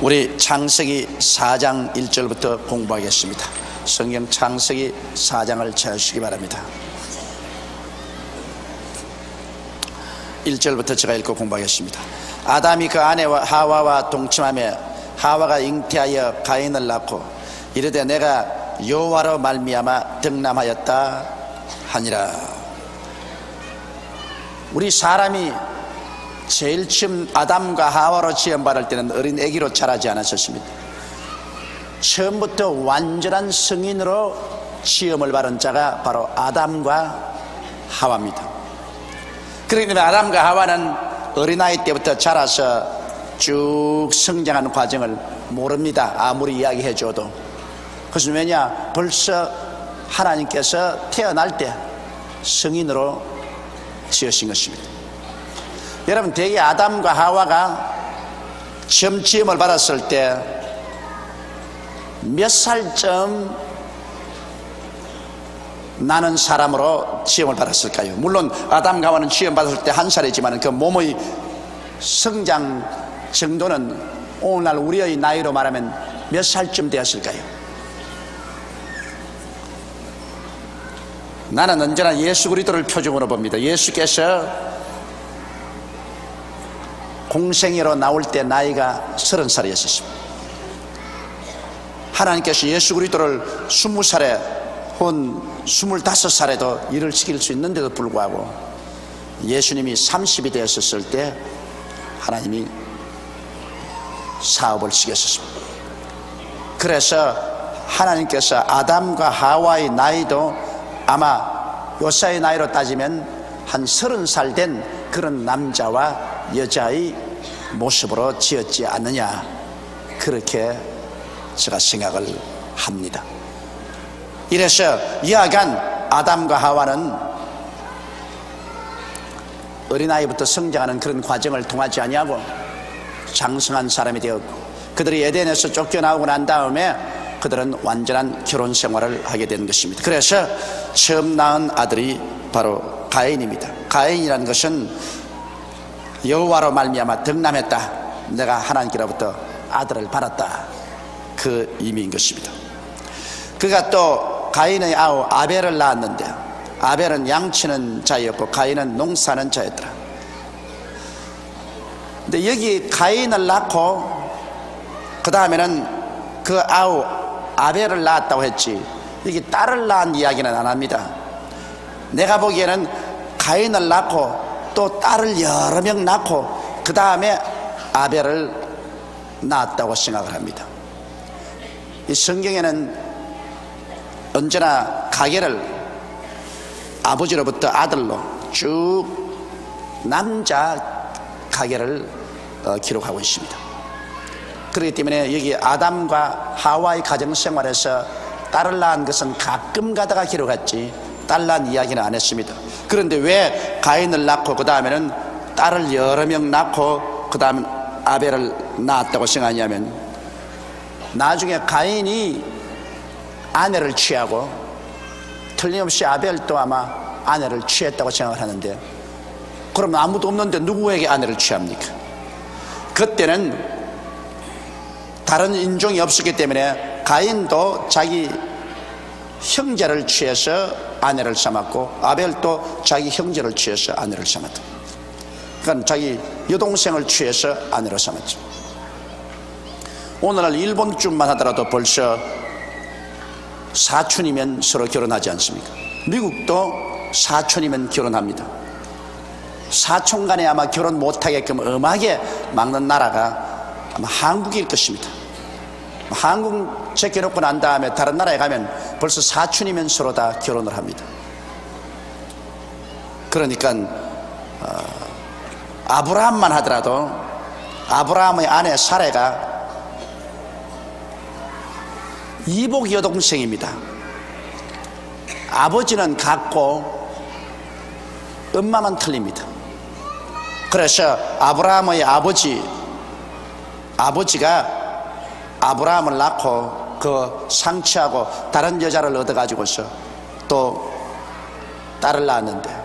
우리 창세기 4장 1절부터 공부하겠습니다. 성경 창세기 4장을 찾으시기 바랍니다. 1절부터 제가 읽고 공부하겠습니다. 아담이 그 아내와 하와와 동침하며 하와가 잉태하여 가인을 낳고 이르되 내가 여호와로 말미암아 득남하였다 하니라. 우리 사람이 제일 처음 아담과 하와로 지음받을 때는 어린 아기로 자라지 않았었습니다. 처음부터 완전한 성인으로 지음을 받은 자가 바로 아담과 하와입니다. 그렇기 때문에 아담과 하와는 어린아이 때부터 자라서 쭉 성장하는 과정을 모릅니다. 아무리 이야기해줘도. 그것은 왜냐? 벌써 하나님께서 태어날 때 성인으로 지으신 것입니다. 여러분, 대개 아담과 하와가 처음 지음을 받았을 때 몇 살쯤 나는 사람으로 지음을 받았을까요? 물론 아담과 하와는 지음 받았을 때 1살이지만 그 몸의 성장 정도는 오늘날 우리의 나이로 말하면 몇 살쯤 되었을까요? 나는 언제나 예수 그리스도를 표적으로 봅니다. 예수께서 공생애로 나올 때 나이가 30살이었습니다. 하나님께서 예수 그리스도를 20살에 혹은 25살에도 일을 시킬 수 있는데도 불구하고 예수님이 30이 되었을 때 하나님이 사업을 시켰습니다. 그래서 하나님께서 아담과 하와의 나이도 아마 요사의 나이로 따지면 한 30살 된 그런 남자와 여자의 모습으로 지었지 않느냐, 그렇게 제가 생각을 합니다. 이래서 이야기한 아담과 하와는 어린아이부터 성장하는 그런 과정을 통하지 아니하고 장성한 사람이 되었고, 그들이 에덴에서 쫓겨나오고 난 다음에 그들은 완전한 결혼 생활을 하게 된 것입니다. 그래서 처음 낳은 아들이 바로 가인입니다. 가인이라는 것은 여호와로 말미암아 득남했다, 내가 하나님께로부터 아들을 받았다, 그 의미인 것입니다. 그가 또 가인의 아우 아벨을 낳았는데, 아벨은 양치는 자였고 가인은 농사는 자였더라. 근데 여기 가인을 낳고 그 다음에는 그 아우 아벨을 낳았다고 했지, 여기 딸을 낳은 이야기는 안 합니다. 내가 보기에는 가인을 낳고 또 딸을 여러 명 낳고 그 다음에 아벨을 낳았다고 생각을 합니다. 이 성경에는 언제나 가계를 아버지로부터 아들로 쭉 남자 가계를 기록하고 있습니다. 그렇기 때문에 여기 아담과 하와의 가정생활에서 딸을 낳은 것은 가끔 가다가 기록했지 딸 낳은 이야기는 안 했습니다. 그런데 왜 가인을 낳고 그 다음에는 딸을 여러 명 낳고 그 다음에 아벨을 낳았다고 생각하냐면, 나중에 가인이 아내를 취하고 틀림없이 아벨도 아마 아내를 취했다고 생각을 하는데, 그러면 아무도 없는데 누구에게 아내를 취합니까? 그때는 다른 인종이 없었기 때문에 가인도 자기 형제를 취해서 아내를 삼았고 아벨도 자기 형제를 취해서 아내를 삼았다. 그러니까 자기 여동생을 취해서 아내로 삼았죠. 오늘날 일본쯤만 하더라도 벌써 사촌이면 서로 결혼하지 않습니까? 미국도 사촌이면 결혼합니다. 사촌 간에 아마 결혼 못하게끔 엄하게 막는 나라가 아마 한국일 것입니다. 한국 제껴놓고 난 다음에 다른 나라에 가면 벌써 사촌이면 서로 다 결혼을 합니다. 그러니까 아브라함만 하더라도 아브라함의 아내 사레가 이복 여동생입니다. 아버지는 같고 엄마만 틀립니다. 그래서 아브라함의 아버지가 아브라함을 낳고 그 상처하고 다른 여자를 얻어가지고서 또 딸을 낳았는데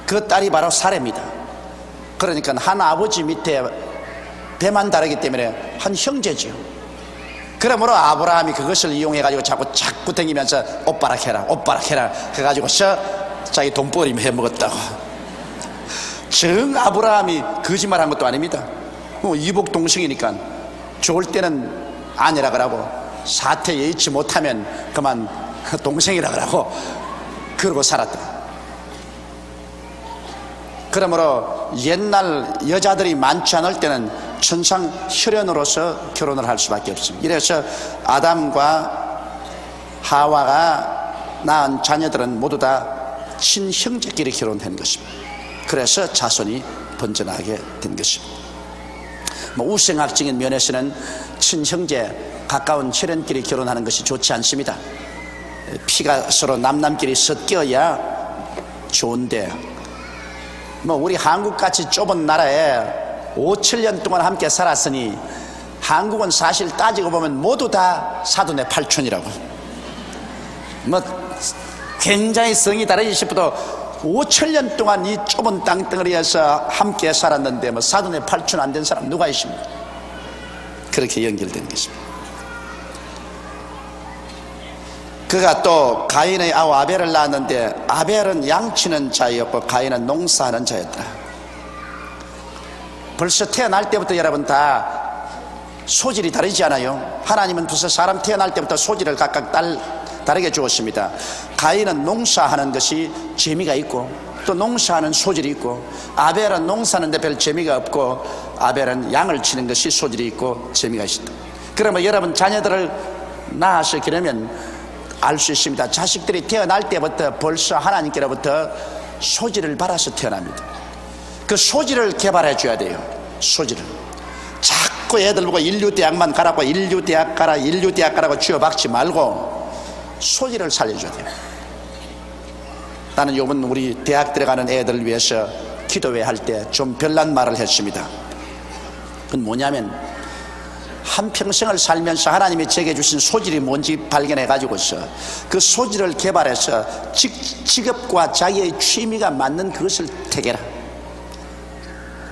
그 딸이 바로 사레입니다. 그러니까 한 아버지 밑에 배만 다르기 때문에 한 형제지요. 그러므로 아브라함이 그것을 이용해가지고 자꾸 댕기면서 옷바락해라 해가지고서 자기 돈벌이 해먹었다고. 정 아브라함이 거짓말한 것도 아닙니다. 이복 동생이니까 좋을 때는 아내라 그러고 사태 예의치 못하면 그만 동생이라 그러고 그러고 살았다. 그러므로 옛날 여자들이 많지 않을 때는 천상 혈연으로서 결혼을 할 수밖에 없습니다. 이래서 아담과 하와가 낳은 자녀들은 모두 다 친형제끼리 결혼한 것입니다. 그래서 자손이 번져나가게 된 것입니다. 우생학적인 면에서는 친형제 가까운 혈연끼리 결혼하는 것이 좋지 않습니다. 피가 서로 남남끼리 섞여야 좋은데 우리 한국같이 좁은 나라에 5,7년 동안 함께 살았으니 한국은 사실 따지고 보면 모두 다 사돈의 팔촌이라고. 굉장히 성이 다르지 싶어도 5,000년 동안 이 좁은 땅덩어리에서 함께 살았는데 사돈의 팔촌 안 된 사람 누가 있습니까? 그렇게 연결된 것입니다. 그가 또 가인의 아우 아벨을 낳았는데 아벨은 양치는 자였고 가인은 농사하는 자였다. 벌써 태어날 때부터 여러분 다 소질이 다르지 않아요? 하나님은 벌써 사람 태어날 때부터 소질을 각각 다르게 주었습니다. 가인은 농사하는 것이 재미가 있고 또 농사하는 소질이 있고, 아벨은 농사하는데 별 재미가 없고 아벨은 양을 치는 것이 소질이 있고 재미가 있다. 그러면 여러분 자녀들을 낳아서 기르면 알 수 있습니다. 자식들이 태어날 때부터 벌써 하나님께로부터 소질을 받아서 태어납니다. 그 소질을 개발해 줘야 돼요. 소질을. 자꾸 애들 보고 인류대학만 가라고 인류대학 가라고 쥐어박지 말고 소질을 살려줘야 돼요. 나는 요번 우리 대학 들어가는 애들을 위해서 기도회 할 때 좀 별난 말을 했습니다. 그건 뭐냐면 한평생을 살면서 하나님이 제게 주신 소질이 뭔지 발견해 가지고서 그 소질을 개발해서 직업과 자기의 취미가 맞는 그것을 택해라.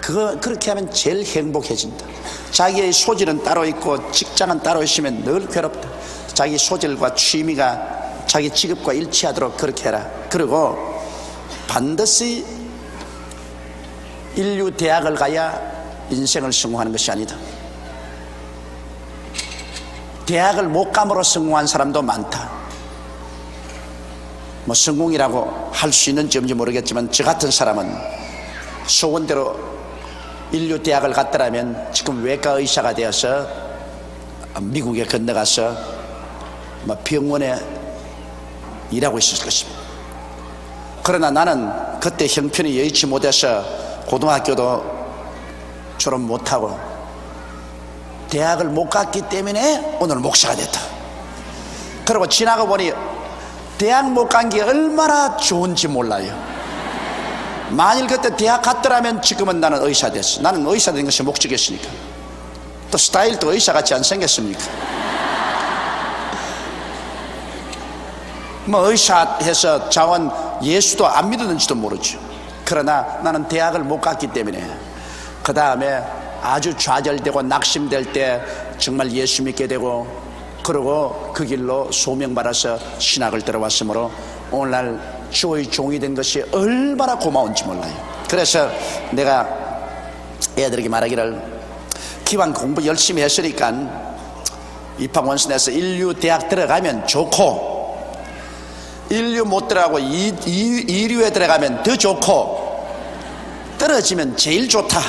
그렇게 하면 제일 행복해진다. 자기의 소질은 따로 있고 직장은 따로 있으면 늘 괴롭다. 자기 소질과 취미가 자기 직업과 일치하도록 그렇게 해라. 그리고 반드시 인류 대학을 가야 인생을 성공하는 것이 아니다. 대학을 못 감으로 성공한 사람도 많다. 성공이라고 할 수 있는지 없는지 모르겠지만 저 같은 사람은 소원대로 인류 대학을 갔더라면 지금 외과 의사가 되어서 미국에 건너가서 병원에 일하고 있을 것입니다. 그러나 나는 그때 형편이 여의치 못해서 고등학교도 졸업 못하고 대학을 못 갔기 때문에 오늘 목사가 됐다. 그리고 지나고 보니 대학 못 간 게 얼마나 좋은지 몰라요. 만일 그때 대학 갔더라면 지금은 나는 의사 됐어. 나는 의사 된 것이 목적이었으니까. 또 스타일도 의사같이 안 생겼습니까? 의사 해서 자원 예수도 안 믿었는지도 모르죠. 그러나 나는 대학을 못 갔기 때문에 그 다음에 아주 좌절되고 낙심될 때 정말 예수 믿게 되고, 그리고 그 길로 소명받아서 신학을 들어왔으므로 오늘날 주의 종이 된 것이 얼마나 고마운지 몰라요. 그래서 내가 애들에게 말하기를, 기왕 공부 열심히 했으니까 입학원서 인류 대학 들어가면 좋고, 인류 못 들어가고 이류에 들어가면 더 좋고, 떨어지면 제일 좋다.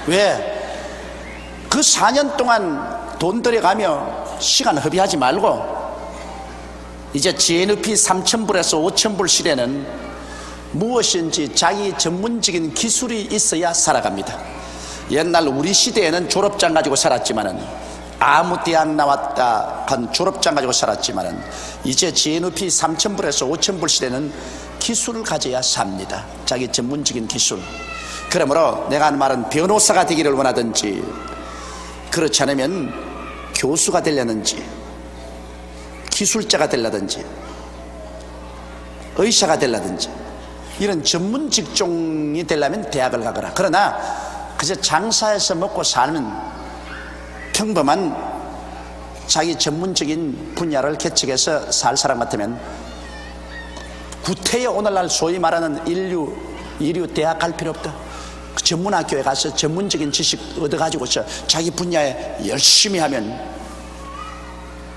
왜? 그 4년 동안 돈 들여가며 시간 허비하지 말고 이제 GNP 3,000불에서 5,000불 시대는 무엇인지 자기 전문적인 기술이 있어야 살아갑니다. 옛날 우리 시대에는 졸업장 가지고 살았지만은, 아무 대학 나왔다 한 졸업장 가지고 살았지만은, 이제 GNP 3,000불에서 5,000불 시대는 기술을 가져야 삽니다. 자기 전문적인 기술. 그러므로 내가 하는 말은 변호사가 되기를 원하든지, 그렇지 않으면 교수가 되려는지, 기술자가 되려든지, 의사가 되려든지, 이런 전문 직종이 되려면 대학을 가거라. 그러나 그저 장사해서 먹고 사는 평범한 자기 전문적인 분야를 개척해서 살 사람 같으면 구태여 오늘날 소위 말하는 이류 대학 갈 필요 없다. 그 전문학교에 가서 전문적인 지식 얻어가지고서 자기 분야에 열심히 하면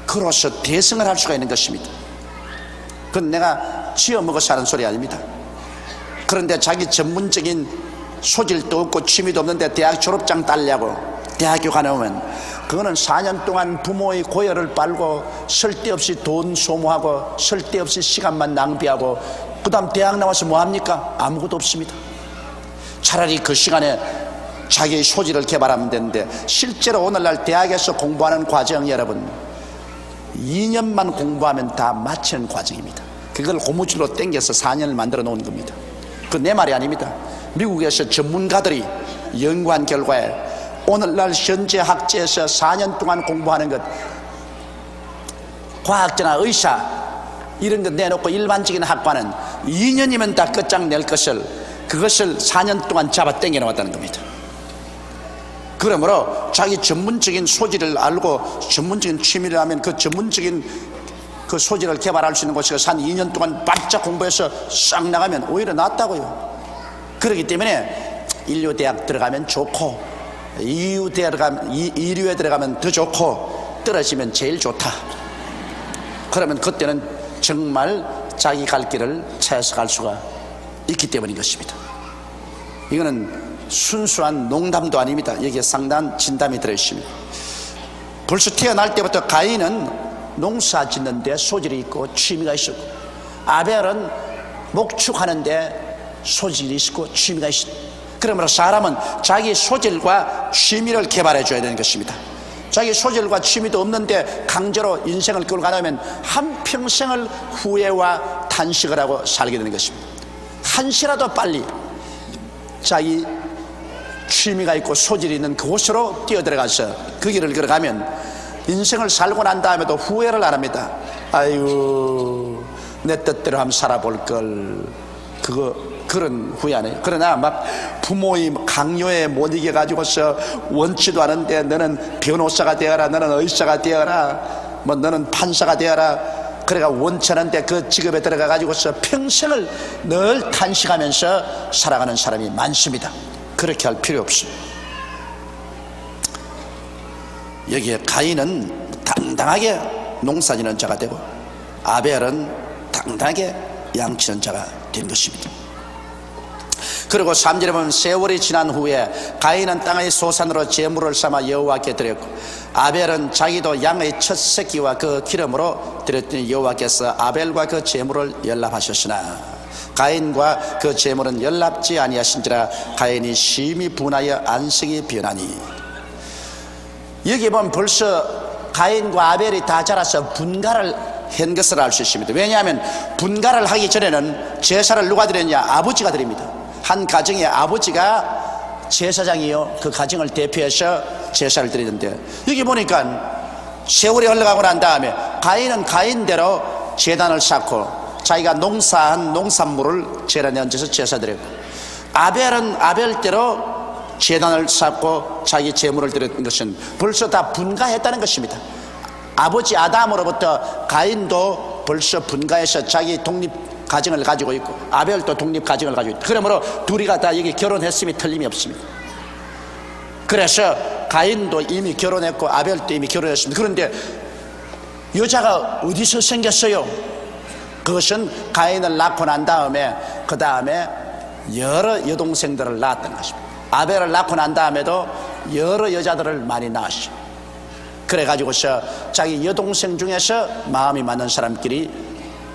그로서 대성을 할 수가 있는 것입니다. 그건 내가 지어먹어서 하는 소리 아닙니다. 그런데 자기 전문적인 소질도 없고 취미도 없는데 대학 졸업장 따려고 대학교 가놓으면 그거는 4년 동안 부모의 고열을 빨고 쓸데없이 돈 소모하고 쓸데없이 시간만 낭비하고 그 다음 대학 나와서 뭐합니까? 아무것도 없습니다. 차라리 그 시간에 자기의 소질을 개발하면 되는데 실제로 오늘날 대학에서 공부하는 과정 여러분 2년만 공부하면 다 마치는 과정입니다. 그걸 고무줄로 당겨서 4년을 만들어 놓은 겁니다. 그 내 말이 아닙니다. 미국에서 전문가들이 연구한 결과에 오늘날 현재 학제에서 4년 동안 공부하는 것 과학자나 의사 이런 것 내놓고 일반적인 학과는 2년이면 다 끝장낼 것을 그것을 4년 동안 잡아 당겨 놓았다는 겁니다. 그러므로 자기 전문적인 소질을 알고 전문적인 취미를 하면 그 전문적인 그 소질을 개발할 수 있는 곳에서 한 2년 동안 바짝 공부해서 싹 나가면 오히려 낫다고요. 그렇기 때문에 인류대학 들어가면 좋고 이류에 들어가면 더 좋고 떨어지면 제일 좋다. 그러면 그때는 정말 자기 갈 길을 찾아서 갈 수가 있기 때문인 것입니다. 이거는 순수한 농담도 아닙니다. 여기에 상당한 진담이 들어있습니다. 벌써 태어날 때부터 가인은 농사 짓는 데 소질이 있고 취미가 있었고 아벨은 목축하는 데 소질이 있고 취미가 있었고 그러므로 사람은 자기 소질과 취미를 개발해 줘야 되는 것입니다. 자기 소질과 취미도 없는데 강제로 인생을 끌고 가려면 한평생을 후회와 탄식을 하고 살게 되는 것입니다. 한시라도 빨리 자기 취미가 있고 소질이 있는 그곳으로 뛰어들어가서 그 길을 걸어가면 인생을 살고 난 다음에도 후회를 안 합니다. 아이고 내 뜻대로 한번 살아볼 걸 그런 후회 안 해요. 그러나 막 부모의 강요에 못 이겨가지고서 원치도 않은데 너는 변호사가 되어라 너는 의사가 되어라 뭐 너는 판사가 되어라 그래가 원치 않은데 그 직업에 들어가 가지고서 평생을 늘 탄식하면서 살아가는 사람이 많습니다. 그렇게 할 필요 없습니다. 여기에 가인은 당당하게 농사지는 자가 되고 아벨은 당당하게 양치는 자가 된 것입니다. 그리고 3절에 보면 세월이 지난 후에 가인은 땅의 소산으로 제물을 삼아 여호와께 드렸고 아벨은 자기도 양의 첫 새끼와 그 기름으로 드렸더니 여호와께서 아벨과 그 제물을 연락하셨으나 가인과 그 제물은 연락지 아니하신지라 가인이 심히 분하여 안색이 변하니. 여기 보면 벌써 가인과 아벨이 다 자라서 분가를 한 것을 알 수 있습니다. 왜냐하면 분가를 하기 전에는 제사를 누가 드렸냐? 아버지가 드립니다. 한 가정의 아버지가 제사장이요 그 가정을 대표해서 제사를 드리는데 여기 보니까 세월이 흘러가고 난 다음에 가인은 가인대로 제단을 쌓고 자기가 농사한 농산물을 제단에 얹어서 제사 드렸고 아벨은 아벨대로 제단을 쌓고 자기 제물을 드렸던 것은 벌써 다 분가했다는 것입니다. 아버지 아담으로부터 가인도 벌써 분가해서 자기 독립 가정을 가지고 있고 아벨도 독립 가정을 가지고 있다. 그러므로 둘이가 다 여기 결혼했음이 틀림이 없습니다. 그래서 가인도 이미 결혼했고 아벨도 이미 결혼했습니다. 그런데 여자가 어디서 생겼어요? 그것은 가인을 낳고 난 다음에 그 다음에 여러 여동생들을 낳았던 것입니다. 아벨을 낳고 난 다음에도 여러 여자들을 많이 낳았어요. 그래가지고서 자기 여동생 중에서 마음이 맞는 사람끼리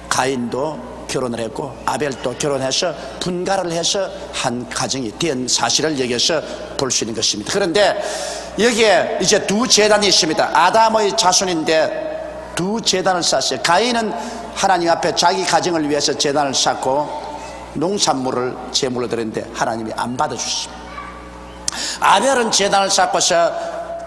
가인도 결혼을 했고 아벨도 결혼해서 분가를 해서 한 가정이 된 사실을 여기서 볼 수 있는 것입니다. 그런데 여기에 이제 두 제단이 있습니다. 아담의 자손인데 두 제단을 쌓았어요. 가인은 하나님 앞에 자기 가정을 위해서 제단을 쌓고 농산물을 제물로 드렸는데 하나님이 안 받아주십니다. 아벨은 제단을 쌓고서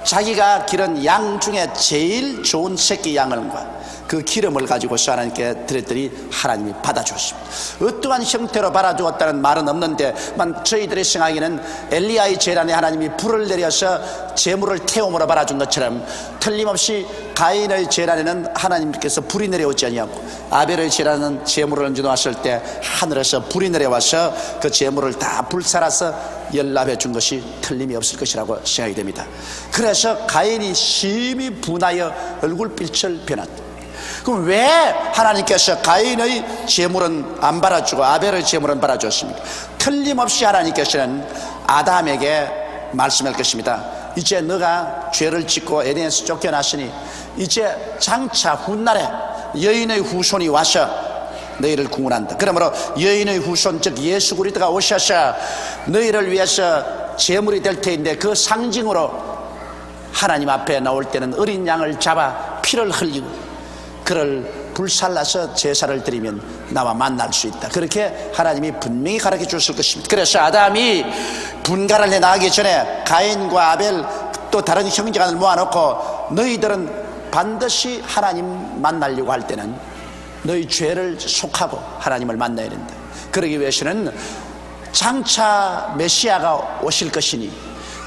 자기가 기른 양 중에 제일 좋은 새끼 양과 그 기름을 가지고서 하나님께 드렸더니 하나님이 받아주었습니다. 어떠한 형태로 받아주었다는 말은 없는데만 저희들의 생각에는 엘리야의 제단에 하나님이 불을 내려서 제물을 태움으로 받아준 것처럼 틀림없이 가인의 제단에는 하나님께서 불이 내려오지 아니하고 아벨의 제단은 제물을 얹어놓았을 때 하늘에서 불이 내려와서 그 제물을 다 불살아서 연납해 준 것이 틀림이 없을 것이라고 생각이 됩니다. 그래서 가인이 심히 분하여 얼굴빛을 변했다. 그럼 왜 하나님께서 가인의 제물은 안 받아주고 아벨의 제물은 받아줬습니까? 틀림없이 하나님께서는 아담에게 말씀할 것입니다. 이제 너가 죄를 짓고 에덴에서 쫓겨났으니 이제 장차 훗날에 여인의 후손이 와서 너희를 구원한다. 그러므로 여인의 후손 즉 예수 그리스도가 오셔서 너희를 위해서 제물이 될 터인데 그 상징으로 하나님 앞에 나올 때는 어린 양을 잡아 피를 흘리고 그를 불살라서 제사를 드리면 나와 만날 수 있다. 그렇게 하나님이 분명히 가르쳐 주실 것입니다. 그래서 아담이 분가를 해 나가기 전에 가인과 아벨 또 다른 형제간을 모아놓고 너희들은 반드시 하나님 만나려고 할 때는 너희 죄를 속하고 하나님을 만나야 된다. 그러기 위해서는 장차 메시아가 오실 것이니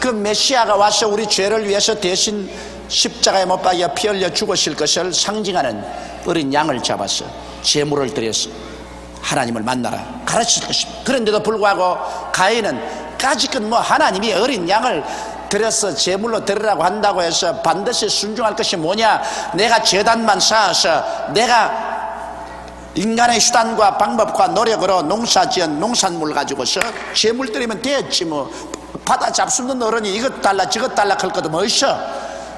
그 메시아가 와서 우리 죄를 위해서 대신 십자가에 못 박여 피 흘려 죽으실 것을 상징하는 어린 양을 잡아서 제물을 드려서 하나님을 만나라 가르칠 것입니다. 그런데도 불구하고 가인은 까짓것 하나님이 어린 양을 드려서 제물로 드리라고 한다고 해서 반드시 순종할 것이 뭐냐, 내가 제단만 쌓아서 내가 인간의 수단과 방법과 노력으로 농사지은 농산물 가지고서 제물 드리면 됐지 받아 잡수는 어른이 이것 달라 저것 달라 할 것도 뭐 있어,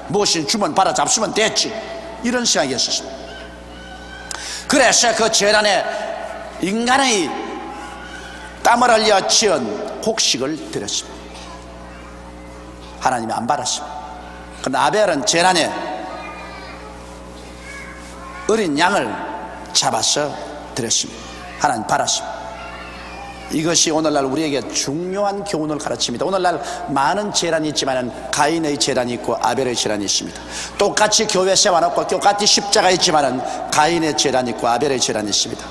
무엇이 주면 받아 잡수면 됐지, 이런 생각이었습니다. 그래서 그 제단에 인간의 땀을 흘려 지은 곡식을 드렸습니다. 하나님이 안 받았습니다. 그런데 아벨은 제단에 어린 양을 잡아서 드렸습니다. 하나님 받았습니다. 이것이 오늘날 우리에게 중요한 교훈을 가르칩니다. 오늘날 많은 제단이 있지만 가인의 제단이 있고 아벨의 제단이 있습니다. 똑같이 교회 세워놓고 똑같이 십자가 있지만 가인의 제단이 있고 아벨의 제단이 있습니다.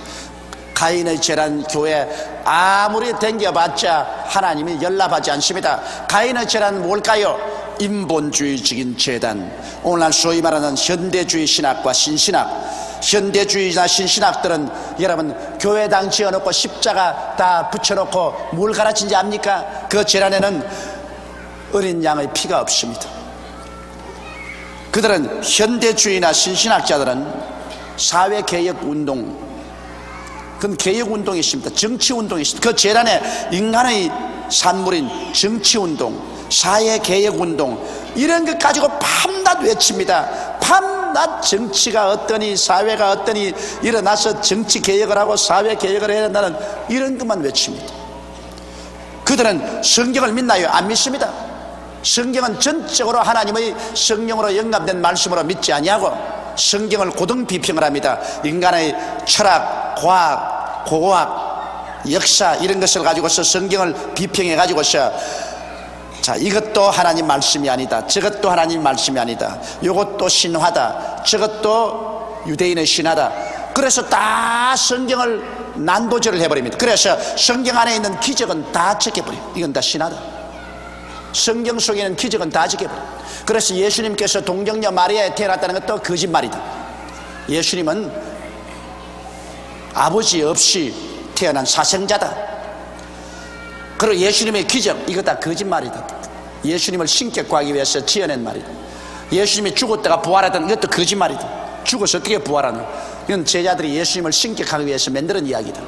가인의 제단 교회 아무리 댕겨봤자 하나님이 연락하지 않습니다. 가인의 제단은 뭘까요? 인본주의적인 제단. 오늘날 소위 말하는 현대주의 신학과 신신학, 현대주의나 신신학들은 여러분 교회당 지어놓고 십자가 다 붙여놓고 뭘 가르치는지 압니까? 그 제단에는 어린 양의 피가 없습니다. 그들은 현대주의나 신신학자들은 사회개혁운동, 그건 개혁운동이 있습니다. 정치운동이 있습니다. 그 제단에 인간의 산물인 정치운동, 사회개혁운동 이런 것 가지고 밤낮 외칩니다. 밤낮 정치가 어떠니 사회가 어떠니 일어나서 정치개혁을 하고 사회개혁을 해야 한다는 이런 것만 외칩니다. 그들은 성경을 믿나요? 안 믿습니다. 성경은 전적으로 하나님의 성령으로 영감된 말씀으로 믿지 아니하고 성경을 고등 비평을 합니다. 인간의 철학, 과학, 고고학, 역사 이런 것을 가지고서 성경을 비평해 가지고서 자, 이것도 하나님 말씀이 아니다, 저것도 하나님 말씀이 아니다, 이것도 신화다, 저것도 유대인의 신화다. 그래서 다 성경을 난도질을 해버립니다. 그래서 성경 안에 있는 기적은 다 적혀버려요. 이건 다 신화다. 성경 속에 있는 기적은 다 적혀버려요. 그래서 예수님께서 동정녀 마리아에 태어났다는 것도 거짓말이다. 예수님은 아버지 없이 태어난 사생자다. 그리고 예수님의 기적, 이거 다 거짓말이다. 예수님을 신격 구하기 위해서 지어낸 말이다. 예수님이 죽었다가 부활하다는 것도 거짓말이다. 죽어서 어떻게 부활하나, 이건 제자들이 예수님을 신격하기 위해서 만드는 이야기다.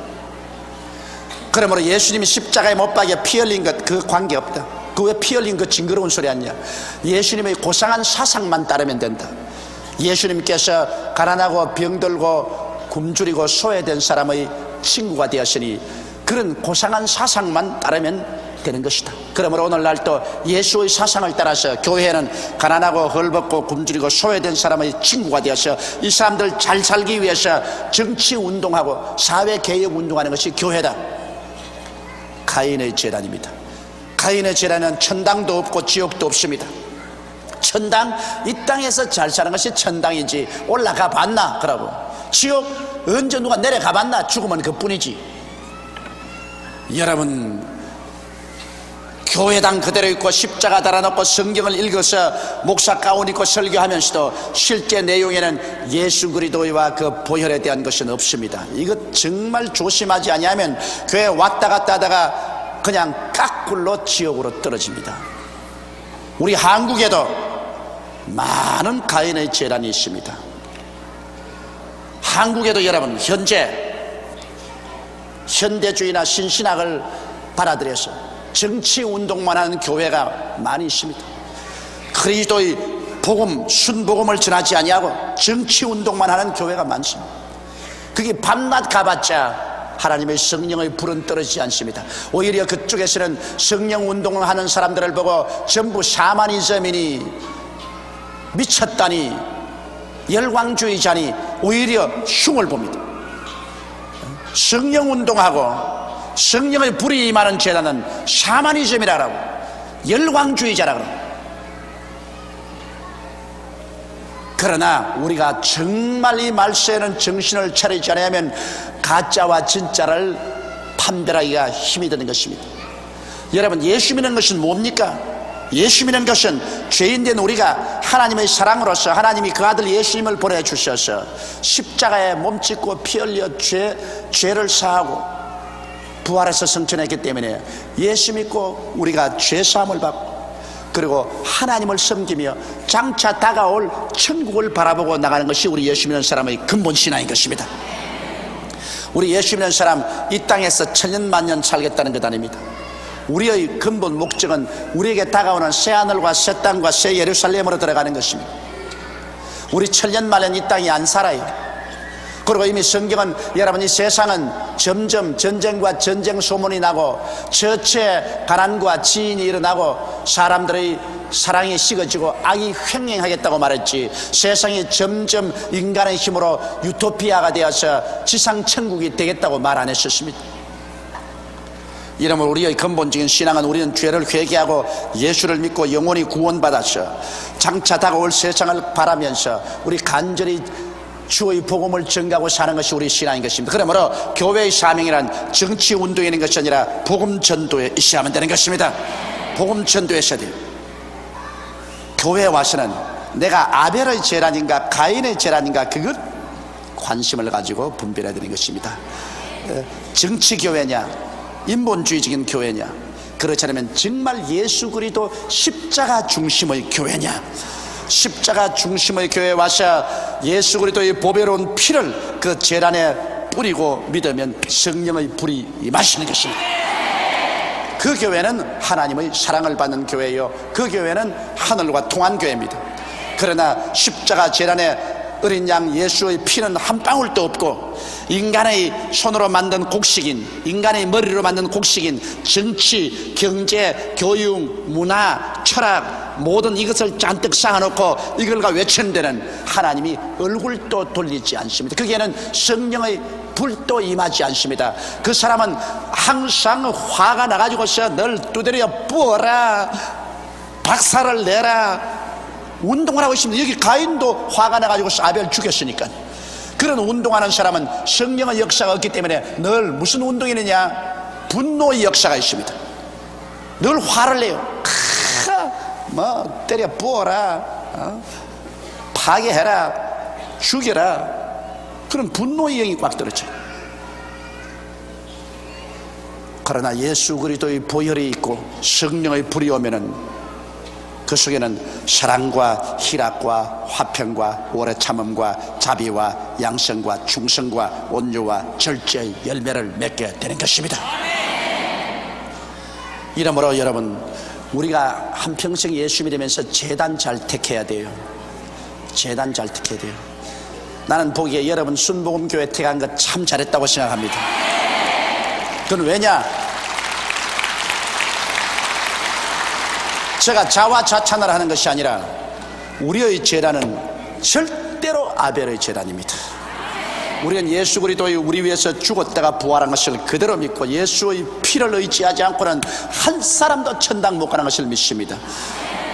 그러므로 예수님이 십자가에 못 박여 피 흘린 것 그 관계없다. 그 왜 피 흘린 그 징그러운 소리 아니냐. 예수님의 고상한 사상만 따르면 된다. 예수님께서 가난하고 병들고 굶주리고 소외된 사람의 친구가 되었으니 그런 고상한 사상만 따르면 되는 것이다. 그러므로 오늘날 또 예수의 사상을 따라서 교회는 가난하고 헐벗고 굶주리고 소외된 사람의 친구가 되어서 이 사람들 잘 살기 위해서 정치운동하고 사회개혁운동하는 것이 교회다. 가인의 제단입니다. 가인의 제단은 천당도 없고 지옥도 없습니다. 천당, 이 땅에서 잘 사는 것이 천당이지 올라가 봤나? 그러고 지옥 언제 누가 내려가 봤나? 죽으면 그뿐이지. 여러분, 교회당 그대로 있고 십자가 달아놓고 성경을 읽어서 목사 가운 입고 설교하면서도 실제 내용에는 예수 그리스도와 그 보혈에 대한 것은 없습니다. 이거 정말 조심하지 아니하면 교회 왔다 갔다 하다가 그냥 깎굴로 지옥으로 떨어집니다. 우리 한국에도 많은 가인의 재단이 있습니다. 한국에도 여러분 현대주의나 신신학을 받아들여서 정치 운동만 하는 교회가 많이 있습니다. 그리스도의 복음, 순복음을 전하지 아니하고 정치 운동만 하는 교회가 많습니다. 그게 밤낮 가봤자 하나님의 성령의 불은 떨어지지 않습니다. 오히려 그쪽에서는 성령 운동을 하는 사람들을 보고 전부 샤머니즘이니 미쳤다니 열광주의자니 오히려 흉을 봅니다. 성령 운동하고 성령의 불이 임하는 재단은 샤머니즘이라고, 열광주의자라고. 그러나 우리가 정말 이 말세에는 정신을 차리지 않으면 가짜와 진짜를 판별하기가 힘이 드는 것입니다. 여러분, 예수 믿는 것은 뭡니까? 예수 믿는 것은 죄인된 우리가 하나님의 사랑으로서 하나님이 그 아들 예수님을 보내주셔서 십자가에 몸짓고 피 흘려 죄를 사하고 부활해서 성천했기 때문에 예수 믿고 우리가 죄사함을 받고 그리고 하나님을 섬기며 장차 다가올 천국을 바라보고 나가는 것이 우리 예수 믿는 사람의 근본 신앙인 것입니다. 우리 예수 믿는 사람 이 땅에서 천년만년 살겠다는 것 아닙니다. 우리의 근본 목적은 우리에게 다가오는 새하늘과 새 땅과 새 예루살렘으로 들어가는 것입니다. 우리 천년만년 이 땅이 안 살아요. 그리고 이미 성경은 여러분, 이 세상은 점점 전쟁과 전쟁 소문이 나고 저체 가난과 지인이 일어나고 사람들의 사랑이 식어지고 악이 횡행하겠다고 말했지, 세상이 점점 인간의 힘으로 유토피아가 되어서 지상 천국이 되겠다고 말 안 했었습니다. 이러면 우리의 근본적인 신앙은 우리는 죄를 회개하고 예수를 믿고 영원히 구원받아서 장차 다가올 세상을 바라면서 우리 간절히 주의 복음을 전가하고 사는 것이 우리 신앙인 것입니다. 그러므로 교회의 사명이란 정치 운동에 있는 것이 아니라 복음 전도에 있어야만 되는 것입니다. 복음 전도에 있어야 돼요. 교회에 와서는 내가 아벨의 재단인가 가인의 재단인가 그것 관심을 가지고 분별해야 되는 것입니다. 정치 교회냐 인본주의적인 교회냐, 그렇지 않으면 정말 예수 그리스도 십자가 중심의 교회냐, 십자가 중심의 교회에 와서 예수 그리스도의 보배로운 피를 그 재단에 뿌리고 믿으면 성령의 불이 임하시는 것입니다. 그 교회는 하나님의 사랑을 받는 교회요, 그 교회는 하늘과 통한 교회입니다. 그러나 십자가 재단에 어린 양 예수의 피는 한 방울도 없고 인간의 손으로 만든 곡식인, 인간의 머리로 만든 곡식인 정치, 경제, 교육, 문화, 철학 모든 이것을 잔뜩 쌓아놓고 이걸가 외치는 데는 하나님이 얼굴도 돌리지 않습니다. 거기에는 성령의 불도 임하지 않습니다. 그 사람은 항상 화가 나가지고서 널 두드려 부어라, 박살을 내라 운동을 하고 있습니다. 여기 가인도 화가 나가지고 아벨 죽였으니까. 그런 운동하는 사람은 성령의 역사가 없기 때문에 늘 무슨 운동이느냐, 분노의 역사가 있습니다. 늘 화를 내요. 뭐 때려 부어라, 파괴해라, 죽여라. 그런 분노의 영이 꽉 들었죠. 그러나 예수 그리스도의 보혈이 있고 성령의 불이 오면은 그 속에는 사랑과 희락과 화평과 오래 참음과 자비와 양성과 충성과 온유와 절제의 열매를 맺게 되는 것입니다. 이러므로 여러분, 우리가 한평생 예수 믿으면서 제단 잘 택해야 돼요. 제단 잘 택해야 돼요. 나는 보기에 여러분 순복음교회 택한 거 참 잘했다고 생각합니다. 그건 왜냐? 제가 자화자찬을 하는 것이 아니라 우리의 제단은 절대로 아벨의 제단입니다. 우리는 예수 그리스도의 우리 위해서 죽었다가 부활한 것을 그대로 믿고 예수의 피를 의지하지 않고는 한 사람도 천당 못 가는 것을 믿습니다.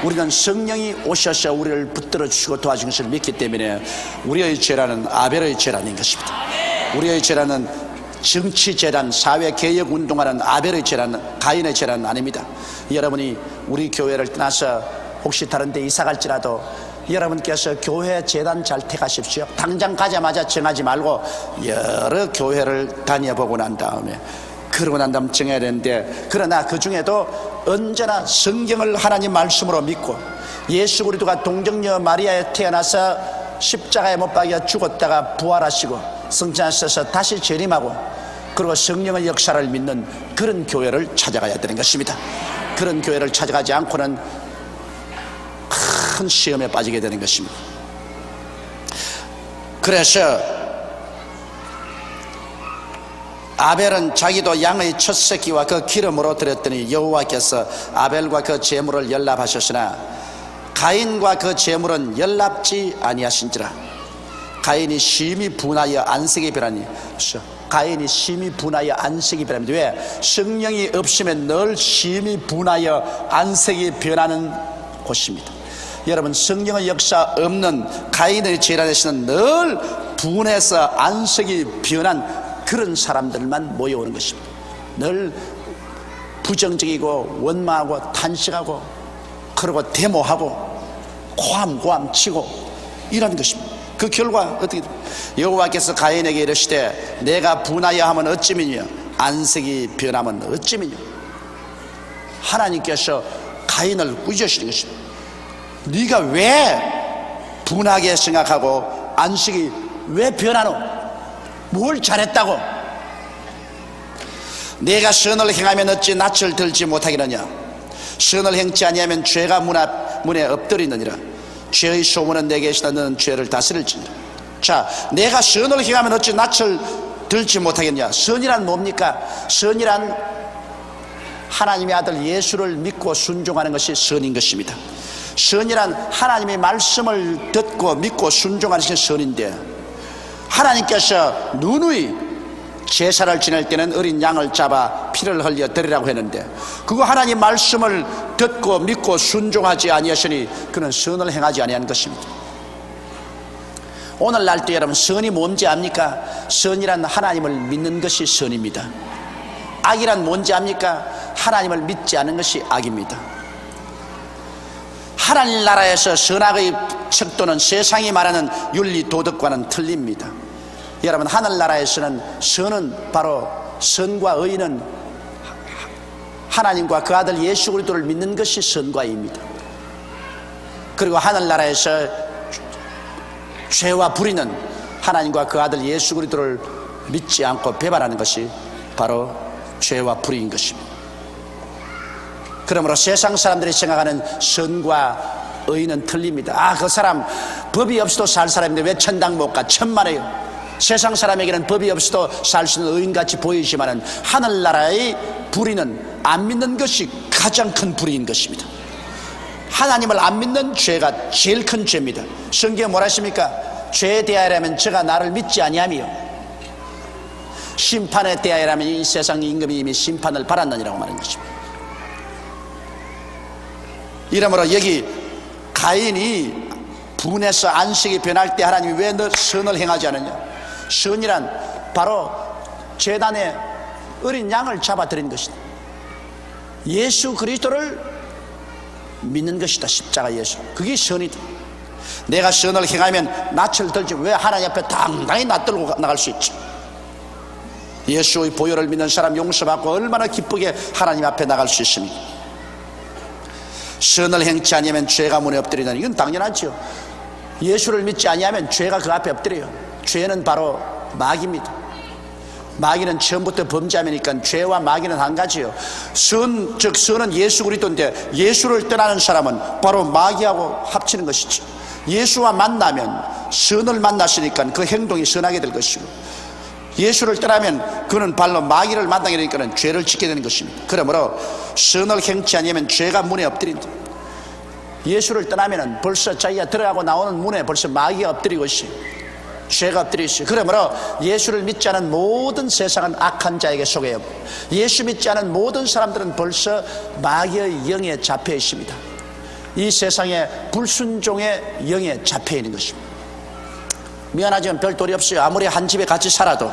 우리는 성령이 오셔서 우리를 붙들어 주시고 도와주신 것을 믿기 때문에 우리의 죄라는 아벨의 죄라는 것입니다. 우리의 죄라는 정치재란, 사회개혁운동하는 아벨의 죄라는, 가인의 죄라는 아닙니다. 여러분이 우리 교회를 떠나서 혹시 다른 데 이사 갈지라도 여러분께서 교회 재단 잘 택하십시오. 당장 가자마자 정하지 말고 여러 교회를 다녀보고 난 다음에, 그러고 난 다음 정해야 되는데, 그러나 그 중에도 언제나 성경을 하나님 말씀으로 믿고 예수 그리스도가 동정녀 마리아에 태어나서 십자가에 못 박여 죽었다가 부활하시고 성찬하셔서 다시 재림하고 그리고 성령의 역사를 믿는 그런 교회를 찾아가야 되는 것입니다. 그런 교회를 찾아가지 않고는 큰 시험에 빠지게 되는 것입니다. 그래서 아벨은 자기도 양의 첫 새끼와 그 기름으로 드렸더니 여호와께서 아벨과 그 제물을 연납하셨으나 가인과 그 제물은 연납지 아니하신지라. 가인이 심히 분하여 안색이 변하니, 가인이 심히 분하여 안색이 변합니다. 왜? 성령이 없으면 늘 심히 분하여 안색이 변하는 곳입니다. 여러분, 성령의 역사 없는 가인의 제란에서는 늘 분해서 안색이 변한 그런 사람들만 모여오는 것입니다. 늘 부정적이고 원망하고 탄식하고 그러고 데모하고 고함 치고 이런 것입니다. 그 결과 어떻게 됩니까? 여호와께서 가인에게 이르시되 내가 분하여 하면 어찌미뇨 안색이 변하면 어찌미뇨. 하나님께서 가인을 꾸짖으시는 것입니다. 네가 왜 분하게 생각하고 안식이 왜 변하노? 뭘 잘했다고? 내가 선을 행하면 어찌 낯을 들지 못하겠느냐? 선을 행치 아니하면 죄가 문에 엎드리느니라. 죄의 소문은 내게 있으나 너는 죄를 다스릴지니라. 자, 내가 선을 행하면 어찌 낯을 들지 못하겠냐? 선이란 뭡니까? 선이란 하나님의 아들 예수를 믿고 순종하는 것이 선인 것입니다. 선이란 하나님의 말씀을 듣고 믿고 순종하는 것이 선인데, 하나님께서 누누이 제사를 지낼 때는 어린 양을 잡아 피를 흘려 드리라고 했는데, 그거 하나님 말씀을 듣고 믿고 순종하지 아니하시니 그는 선을 행하지 아니한 것입니다. 오늘날도 여러분, 선이 뭔지 압니까? 선이란 하나님을 믿는 것이 선입니다. 악이란 뭔지 압니까? 하나님을 믿지 않은 것이 악입니다. 하나님 나라에서 선악의 척도는 세상이 말하는 윤리 도덕과는 틀립니다. 여러분, 하늘나라에서는 선은 바로 선과 의는 하나님과 그 아들 예수 그리스도를 믿는 것이 선과 의입니다. 그리고 하늘나라에서 죄와 불의는 하나님과 그 아들 예수 그리스도를 믿지 않고 배반하는 것이 바로 죄와 불의인 것입니다. 그러므로 세상 사람들이 생각하는 선과 의는 틀립니다. 아, 그 사람 법이 없어도 살 사람인데 왜 천당 못 가? 천만에요. 세상 사람에게는 법이 없어도 살 수 있는 의인같이 보이지만 하늘나라의 불의는 안 믿는 것이 가장 큰 불의인 것입니다. 하나님을 안 믿는 죄가 제일 큰 죄입니다. 성경에 뭐라 하십니까? 죄에 대하여라면 저가 나를 믿지 아니하며 심판에 대하여라면 이 세상 임금이 이미 심판을 받았느니라고 말하는 것입니다. 이러므로 여기 가인이 분해서 안식이 변할 때 하나님이 왜 너 선을 행하지 않느냐? 선이란 바로 제단에 어린 양을 잡아들인 것이다. 예수 그리스도를 믿는 것이다. 십자가 예수, 그게 선이다. 내가 선을 행하면 낯을 들지 왜 하나님 앞에 당당히 낯들고 나갈 수 있지? 예수의 보혈을 믿는 사람 용서받고 얼마나 기쁘게 하나님 앞에 나갈 수 있습니까? 선을 행치 아니하면 죄가 문에 엎드리다니, 이건 당연하죠. 예수를 믿지 아니하면 죄가 그 앞에 엎드려요. 죄는 바로 마귀입니다. 마귀는 처음부터 범죄함이니까 죄와 마귀는 한 가지요. 선, 즉 선은 예수 그리스도인데 예수를 떠나는 사람은 바로 마귀하고 합치는 것이죠. 예수와 만나면 선을 만났으니까 그 행동이 선하게 될 것이고, 예수를 떠나면 그는 발로 마귀를 만나게 되니까 죄를 짓게 되는 것입니다. 그러므로 선을 행치 아니하면 죄가 문에 엎드린다. 예수를 떠나면 벌써 자기가 들어가고 나오는 문에 벌써 마귀가 엎드리고 있어요. 죄가 엎드려 있어요. 그러므로 예수를 믿지 않은 모든 세상은 악한 자에게 속해요. 예수 믿지 않은 모든 사람들은 벌써 마귀의 영에 잡혀 있습니다. 이 세상에 불순종의 영에 잡혀 있는 것입니다. 미안하지만 별 도리 없어요. 아무리 한 집에 같이 살아도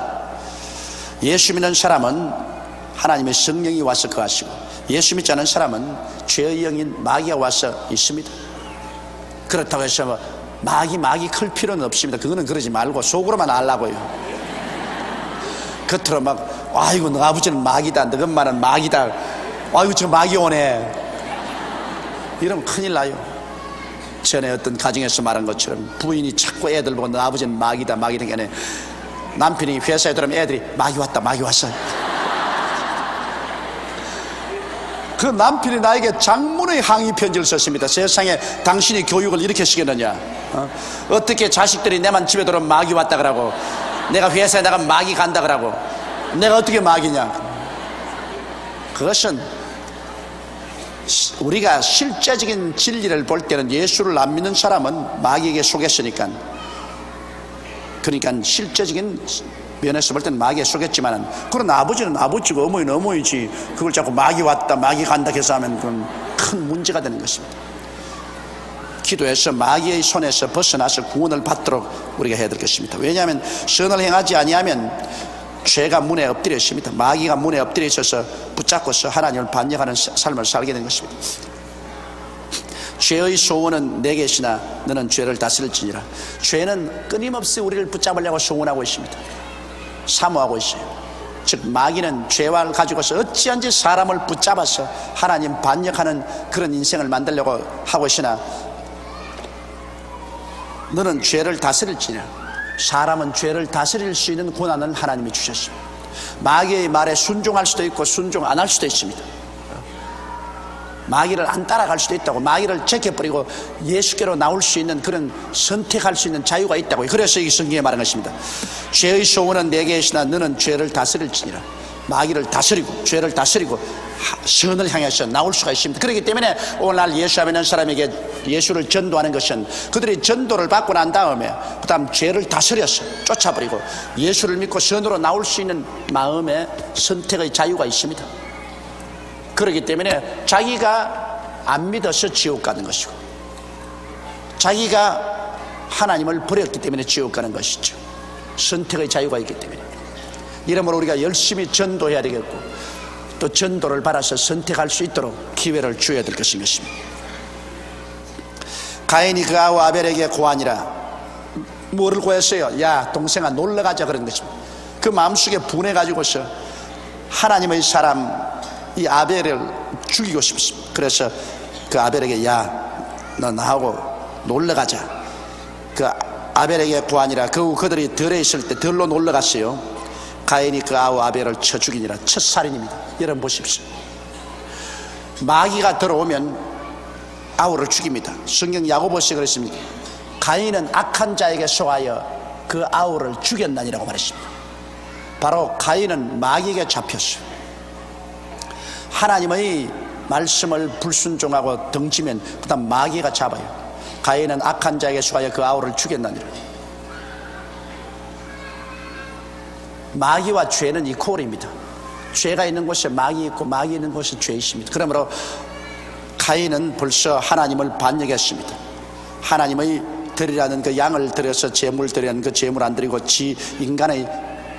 예수 믿는 사람은 하나님의 성령이 와서 거하시고, 예수 믿지 않은 사람은 죄의 영인 마귀가 와서 있습니다. 그렇다고 해서 마귀 클 필요는 없습니다. 그거는 그러지 말고 속으로만 알라고요. 겉으로 막 아이고 너 아버지는 마귀다, 너 엄마는 마귀다, 아이고 저 마귀 오네, 이러면 큰일 나요. 전에 어떤 가정에서 말한 것처럼 부인이 자꾸 애들 보고 너 아버지는 마귀다 마귀다 게 아니라 남편이 회사에 들어오면 애들이 마귀 왔다 마귀 왔어. 그 남편이 나에게 장문의 항의 편지를 썼습니다. 세상에 당신이 교육을 이렇게 시켰느냐, 어떻게 자식들이 내만 집에 들어오면 마귀 왔다 그러고, 내가 회사에 나가면 마귀 간다 그러고, 내가 어떻게 마귀냐. 그것은 우리가 실제적인 진리를 볼 때는 예수를 안 믿는 사람은 마귀에게 속였으니까, 그러니까 실제적인 면에서 볼 때는 마귀에 속였지만, 그런 아버지는 아버지고 어머니는 어머니지, 그걸 자꾸 마귀 왔다 마귀 간다 해서 하면 그건 큰 문제가 되는 것입니다. 기도해서 마귀의 손에서 벗어나서 구원을 받도록 우리가 해야 될 것입니다. 왜냐하면 선을 행하지 아니하면 죄가 문에 엎드려 있습니다. 마귀가 문에 엎드려 있어서 붙잡고서 하나님을 반역하는 삶을 살게 된 것입니다. 죄의 소원은 내게 있으나 너는 죄를 다스릴지니라. 죄는 끊임없이 우리를 붙잡으려고 소원하고 있습니다. 사모하고 있어요. 즉 마귀는 죄를 가지고서 어찌한지 사람을 붙잡아서 하나님 반역하는 그런 인생을 만들려고 하고 있으나, 너는 죄를 다스릴지니라. 사람은 죄를 다스릴 수 있는 권한을 하나님이 주셨습니다. 마귀의 말에 순종할 수도 있고 순종 안 할 수도 있습니다. 마귀를 안 따라갈 수도 있다고, 마귀를 제껴버리고 예수께로 나올 수 있는 그런 선택할 수 있는 자유가 있다고. 그래서 이 성경에 말한 것입니다. 죄의 소원은 내게 있으나 너는 죄를 다스릴지니라. 마귀를 다스리고 죄를 다스리고 선을 향해서 나올 수가 있습니다. 그렇기 때문에 오늘날 예수 믿는 사람에게 예수를 전도하는 것은 그들이 전도를 받고 난 다음에 그 다음 죄를 다스려서 쫓아버리고 예수를 믿고 선으로 나올 수 있는 마음의 선택의 자유가 있습니다. 그렇기 때문에 자기가 안 믿어서 지옥 가는 것이고, 자기가 하나님을 버렸기 때문에 지옥 가는 것이죠. 선택의 자유가 있기 때문에. 이러므로 우리가 열심히 전도해야 되겠고, 또 전도를 받아서 선택할 수 있도록 기회를 주어야 될 것인 것입니다. 가인이 그 아우 아벨에게 고하니라. 뭐를 고했어요? 야 동생아 놀러가자 그런 것입니다. 그 마음속에 분해가지고서 하나님의 사람 이 아벨을 죽이고 싶습니다. 그래서 그 아벨에게 야 너 나하고 놀러가자. 그 아벨에게 고하니라. 그들이 들에 있을 때 들로 놀러갔어요. 가인이 그 아우 아벨을 쳐 죽이니라. 첫 살인입니다. 여러분 보십시오. 마귀가 들어오면 아우를 죽입니다. 성경 야고보서에 그랬습니다. 가인은 악한 자에게 속하여 그 아우를 죽였나니라고 말했습니다. 바로 가인은 마귀에게 잡혔어요. 하나님의 말씀을 불순종하고 덩치면 그 다음 마귀가 잡아요. 가인은 악한 자에게 속하여 그 아우를 죽였나니라. 마귀와 죄는 이퀄입니다. 죄가 있는 곳에 마귀 있고 마귀 있는 곳에 죄 있습니다. 그러므로 가인은 벌써 하나님을 반역했습니다. 하나님의 드리라는 그 양을 드려서 제물 드리라는 그 제물 안 드리고 지 인간의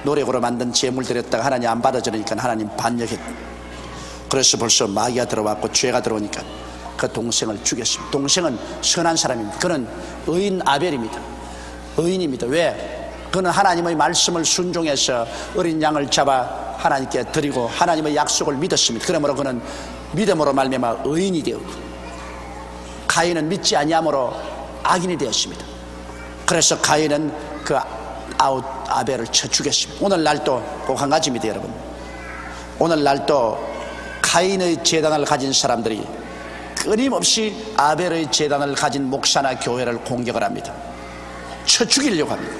노력으로 만든 제물 드렸다가 하나님 안 받아주니까 하나님 반역했고, 그래서 벌써 마귀가 들어왔고 죄가 들어오니까 그 동생을 죽였습니다. 동생은 선한 사람입니다. 그는 의인 아벨입니다. 의인입니다. 왜? 그는 하나님의 말씀을 순종해서 어린 양을 잡아 하나님께 드리고 하나님의 약속을 믿었습니다. 그러므로 그는 믿음으로 말미암아 의인이 되었고, 가인은 믿지 아니함으로 악인이 되었습니다. 그래서 가인은 그 아우 아벨을 쳐 죽였습니다. 오늘날도 꼭 한 가지입니다. 여러분, 오늘날도 가인의 재단을 가진 사람들이 끊임없이 아벨의 재단을 가진 목사나 교회를 공격을 합니다. 쳐 죽이려고 합니다.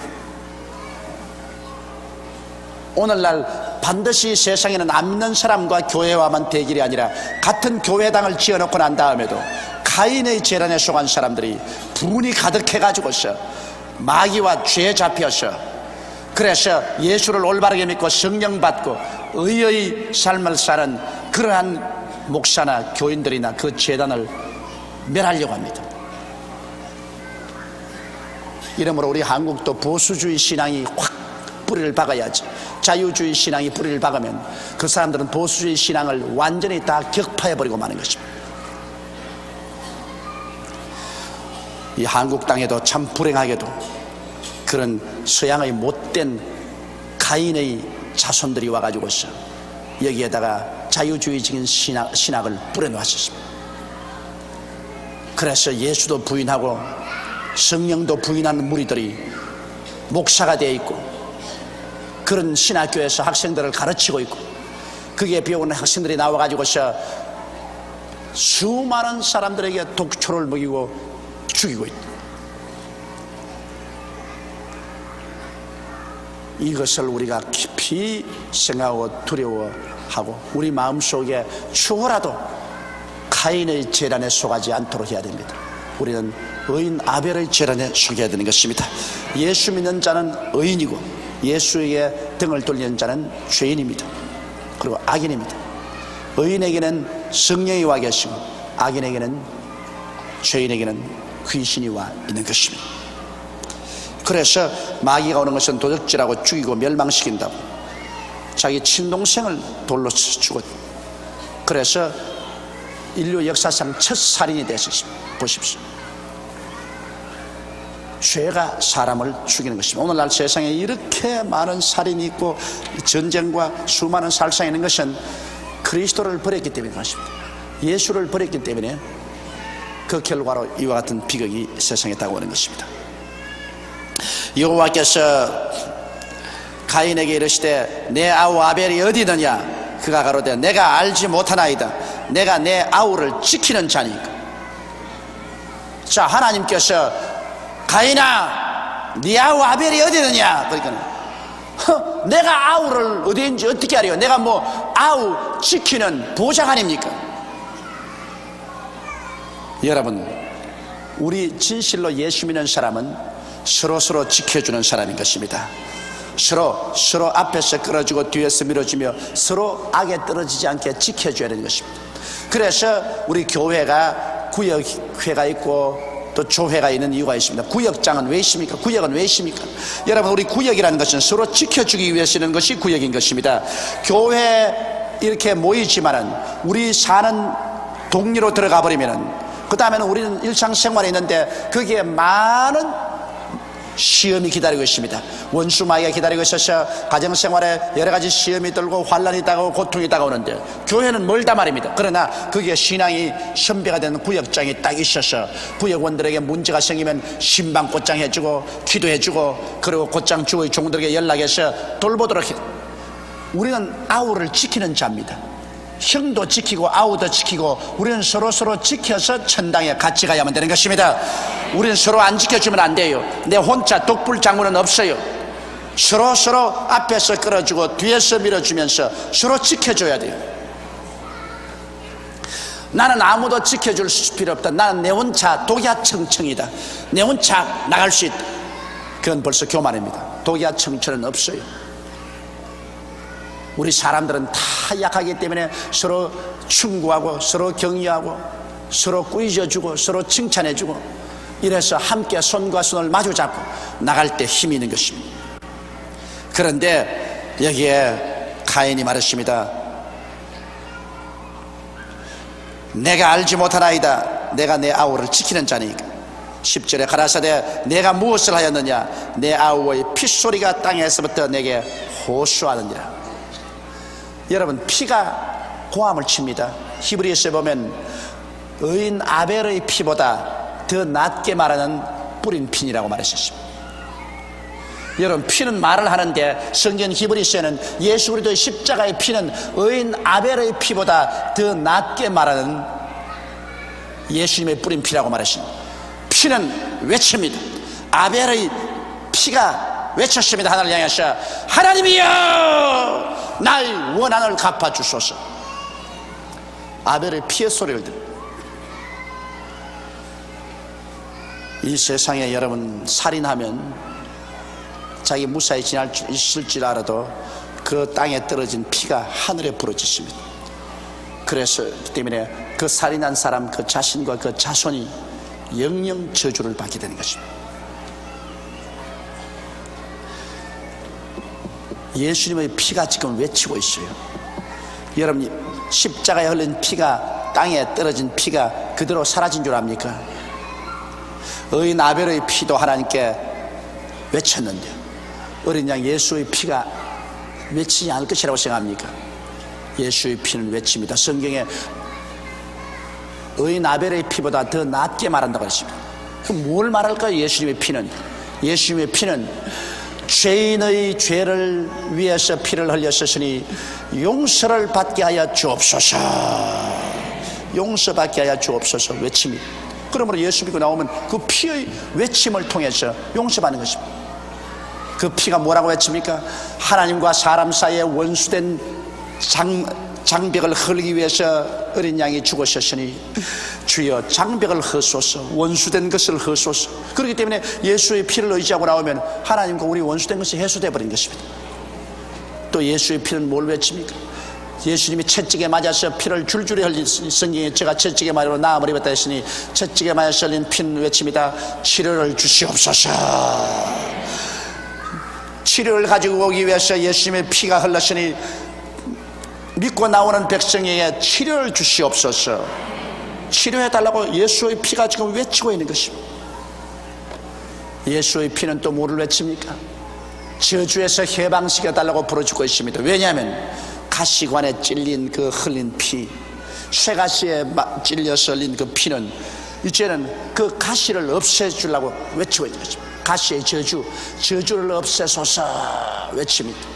오늘날 반드시 세상에는 안 믿는 사람과 교회와만 대결이 아니라 같은 교회당을 지어놓고 난 다음에도 가인의 재단에 속한 사람들이 분이 가득해가지고서 마귀와 죄에 잡혀서, 그래서 예수를 올바르게 믿고 성령 받고 의의 삶을 사는 그러한 목사나 교인들이나 그 재단을 멸하려고 합니다. 이러므로 우리 한국도 보수주의 신앙이 확 뿌리를 박아야지. 자유주의 신앙이 뿌리를 박으면 그 사람들은 보수주의 신앙을 완전히 다 격파해버리고 마는 것입니다. 이 한국 땅에도 참 불행하게도 그런 서양의 못된 가인의 자손들이 와가지고서 여기에다가 자유주의적인 신학을 뿌려놓았습니다. 그래서 예수도 부인하고 성령도 부인하는 무리들이 목사가 되어 있고 그런 신학교에서 학생들을 가르치고 있고 거기에 배우는 학생들이 나와가지고서 수많은 사람들에게 독초를 먹이고 죽이고 있다. 이것을 우리가 깊이 생각하고 두려워하고 우리 마음속에 추호라도 가인의 재난에 속하지 않도록 해야 됩니다. 우리는 의인 아벨의 재난에 속해야 되는 것입니다. 예수 믿는 자는 의인이고 예수에게 등을 돌리는 자는 죄인입니다. 그리고 악인입니다. 의인에게는 성령이 와 계시고 악인에게는 죄인에게는 귀신이 와 있는 것입니다. 그래서 마귀가 오는 것은 도적질하고 죽이고 멸망시킨다고 자기 친동생을 돌로 죽었다. 그래서 인류 역사상 첫 살인이 됐습니다. 보십시오. 죄가 사람을 죽이는 것입니다. 오늘날 세상에 이렇게 많은 살인이 있고 전쟁과 수많은 살상이 있는 것은 그리스도를 버렸기 때문인 것입니다. 예수를 버렸기 때문에 그 결과로 이와 같은 비극이 세상에 다가오는 것입니다. 여호와께서 가인에게 이르시되 내 아우 아벨이 어디 있느냐? 그가 가로되 내가 알지 못하나이다. 내가 내 아우를 지키는 자니까. 자, 하나님께서 가인아 네 아우 아벨이 어디 있느냐? 그러니까 내가 아우를 어디 있는지 어떻게 알아요? 내가 뭐 아우 지키는 보장 아닙니까? 여러분, 우리 진실로 예수 믿는 사람은 서로 지켜주는 사람인 것입니다. 서로 앞에서 끌어주고 뒤에서 밀어주며 서로 악에 떨어지지 않게 지켜줘야 되는 것입니다. 그래서 우리 교회가 구역회가 있고 또 조회가 있는 이유가 있습니다. 구역장은 왜 있습니까? 구역은 왜 있습니까? 여러분, 우리 구역이라는 것은 서로 지켜주기 위해 쓰는 것이 구역인 것입니다. 교회 이렇게 모이지만은 우리 사는 동리로 들어가 버리면은 그 다음에는 우리는 일상생활에 있는데 거기에 많은 시험이 기다리고 있습니다. 원수마귀가 기다리고 있어서 가정생활에 여러가지 시험이 들고 환란이 다가오고 고통이 다가오는데 교회는 멀다 말입니다. 그러나 거기에 신앙이 선배가 되는 구역장이 딱 있어서 구역원들에게 문제가 생기면 신방꽃장 해주고 기도해주고 그리고 곧장 주의 종들에게 연락해서 돌보도록 해. 우리는 아우를 지키는 자입니다. 형도 지키고 아우도 지키고 우리는 서로 지켜서 천당에 같이 가야만 되는 것입니다. 우리는 서로 안 지켜주면 안 돼요. 내 혼자 독불장군은 없어요. 서로 앞에서 끌어주고 뒤에서 밀어주면서 서로 지켜줘야 돼요. 나는 아무도 지켜줄 필요 없다. 나는 내 혼자 독야청청이다. 내 혼자 나갈 수 있다. 그건 벌써 교만입니다. 독야청청은 없어요. 우리 사람들은 다 약하기 때문에 서로 충고하고 서로 격려하고 서로 꾸짖어주고 서로 칭찬해주고 이래서 함께 손과 손을 마주잡고 나갈 때 힘이 있는 것입니다. 그런데 여기에 가인이 말했습니다. 내가 알지 못하나이다. 내가 내 아우를 지키는 자니까. 10절에 가라사대 내가 무엇을 하였느냐? 내 아우의 핏소리가 땅에서부터 내게 호소하느니라. 여러분, 피가 고함을 칩니다. 히브리서에 보면 의인 아벨의 피보다 더 낫게 말하는 뿌린 피니라고 말했었습니다. 여러분, 피는 말을 하는데 성경 히브리서에는 예수 그리스도의 십자가의 피는 의인 아벨의 피보다 더 낫게 말하는 예수님의 뿌린 피라고 말했습니다. 피는 외칩니다. 아벨의 피가 외쳤습니다. 하나님을 향해서 하나님이여 나의 원한을 갚아주소서. 아벨의 피의 소리를 듣고 이 세상에 여러분 살인하면 자기 무사히 있을 줄 알아도 그 땅에 떨어진 피가 하늘에 부러졌습니다. 그래서 때문에 그 살인한 사람 그 자신과 그 자손이 영영 저주를 받게 되는 것입니다. 예수님의 피가 지금 외치고 있어요. 여러분, 십자가에 흘린 피가, 땅에 떨어진 피가 그대로 사라진 줄 압니까? 의인 아벨의 피도 하나님께 외쳤는데 어린 양 예수의 피가 외치지 않을 것이라고 생각합니까? 예수의 피는 외칩니다. 성경에 의인 아벨의 피보다 더 낫게 말한다고 했습니다. 그럼 뭘 말할까요? 예수님의 피는, 예수님의 피는 죄인의 죄를 위해서 피를 흘렸으니 용서를 받게 하여 주옵소서, 용서받게 하여 주옵소서 외칩니다. 그러므로 예수 믿고 나오면 그 피의 외침을 통해서 용서받는 것입니다. 그 피가 뭐라고 외칩니까? 하나님과 사람 사이에 원수된 장벽을 헐기 위해서 어린 양이 죽으셨으니 주여 장벽을 허소서, 원수된 것을 허소서. 그렇기 때문에 예수의 피를 의지하고 나오면 하나님과 우리 원수된 것이 해소되어 버린 것입니다. 또 예수의 피는 뭘 외칩니까? 예수님이 채찍에 맞아서 피를 줄줄이 흘린 성경에 제가 채찍에 맞으러 나음을 입었다 했으니 채찍에 맞아서 흘린 피는 외칩니다. 치료를 주시옵소서. 치료를 가지고 오기 위해서 예수님의 피가 흘렀으니 믿고 나오는 백성에게 치료를 주시옵소서. 치료해달라고 예수의 피가 지금 외치고 있는 것입니다. 예수의 피는 또 뭐를 외칩니까? 저주에서 해방시켜달라고 부르짖고 있습니다. 왜냐하면 가시관에 찔린 그 흘린 피, 쇠가시에 찔려서 흘린 그 피는 이제는 그 가시를 없애주려고 외치고 있는 것입니다. 가시의 저주를 없애소서 외칩니다.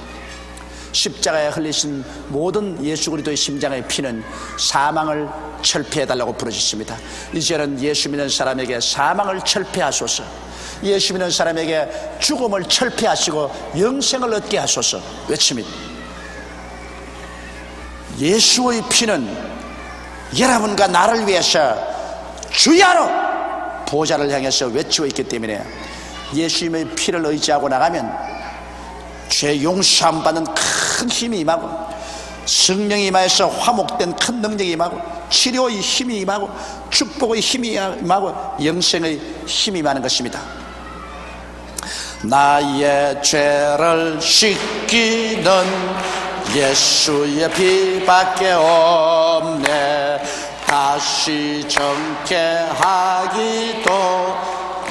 십자가에 흘리신 모든 예수 그리스도의 심장의 피는 사망을 철폐해달라고 부르짖습니다. 이제는 예수 믿는 사람에게 사망을 철폐하소서, 예수 믿는 사람에게 죽음을 철폐하시고 영생을 얻게 하소서 외칩니다. 예수의 피는 여러분과 나를 위해서 주야로 보좌를 향해서 외치고 있기 때문에 예수님의 피를 의지하고 나가면 죄 용서함 받는 큰 힘이 임하고 성령이 임하여서 화목된 큰 능력이 임하고 치료의 힘이 임하고 축복의 힘이 임하고 영생의 힘이 임하는 것입니다. 나의 죄를 씻기는 예수의 피밖에 없네. 다시 정케하기도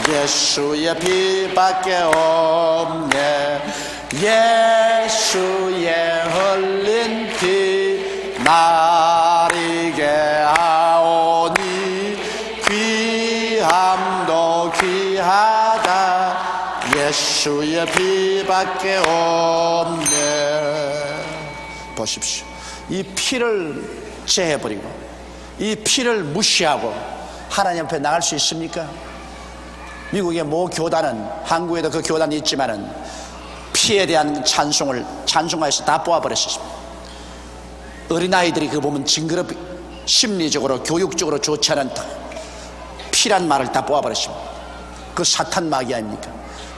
예수의 피밖에 없네. 예수의 흘린 피 나리게 하오니 귀함도 귀하다. 예수의 피밖에 없네. 보십시오. 이 피를 제해버리고 이 피를 무시하고 하나님 앞에 나갈 수 있습니까? 미국의 모 교단은, 한국에도 그 교단이 있지만은 피에 대한 찬송하여서 다 뽑아버렸습니다. 어린아이들이 그거 보면 징그럽, 심리적으로 교육적으로 좋지 않은 피란 말을 다 뽑아버렸습니다. 그 사탄 마귀 아닙니까?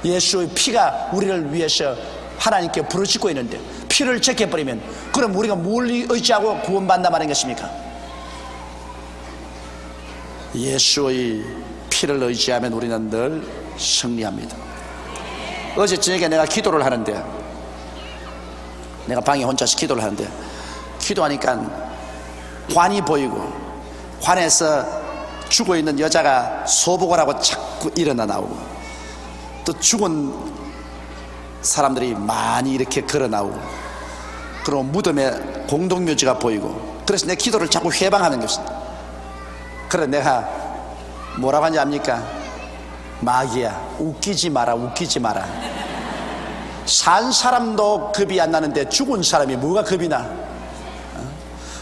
예수의 피가 우리를 위해서 하나님께 부르짖고 있는데 피를 제껴버리면 그럼 우리가 뭘 의지하고 구원받나 말인 것입니까? 예수의 피를 의지하면 우리는 늘 승리합니다. 어제 저녁에 내가 기도를 하는데, 내가 방에 혼자서 기도를 하는데 기도하니까 관이 보이고 관에서 죽어있는 여자가 소복을 하고 자꾸 일어나 나오고 또 죽은 사람들이 많이 이렇게 걸어 나오고 그리고 무덤에 공동묘지가 보이고, 그래서 내 기도를 자꾸 회방하는 것입니다. 그래 내가 뭐라고 하는지 압니까? 마귀야, 웃기지 마라, 웃기지 마라. 산 사람도 겁이 안 나는데 죽은 사람이 뭐가 겁이 나?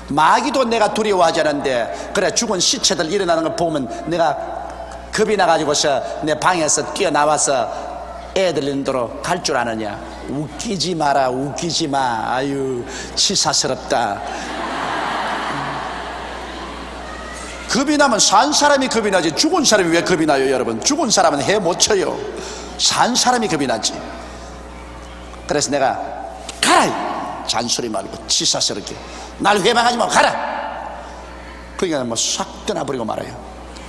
마귀도 내가 두려워하지 않는데 그래 죽은 시체들 일어나는 걸 보면 내가 겁이 나가지고서 내 방에서 뛰어나와서 애들 인도로 갈 줄 아느냐? 웃기지 마라, 웃기지 마. 아유 치사스럽다. 겁이 나면 산 사람이 겁이 나지 죽은 사람이 왜 겁이 나요? 여러분, 죽은 사람은 해 못 쳐요. 산 사람이 겁이 나지. 그래서 내가 가라, 잔소리 말고 치사스럽게 날 회방하지 말고 가라. 그러니까 뭐 싹 떠나버리고 말아요.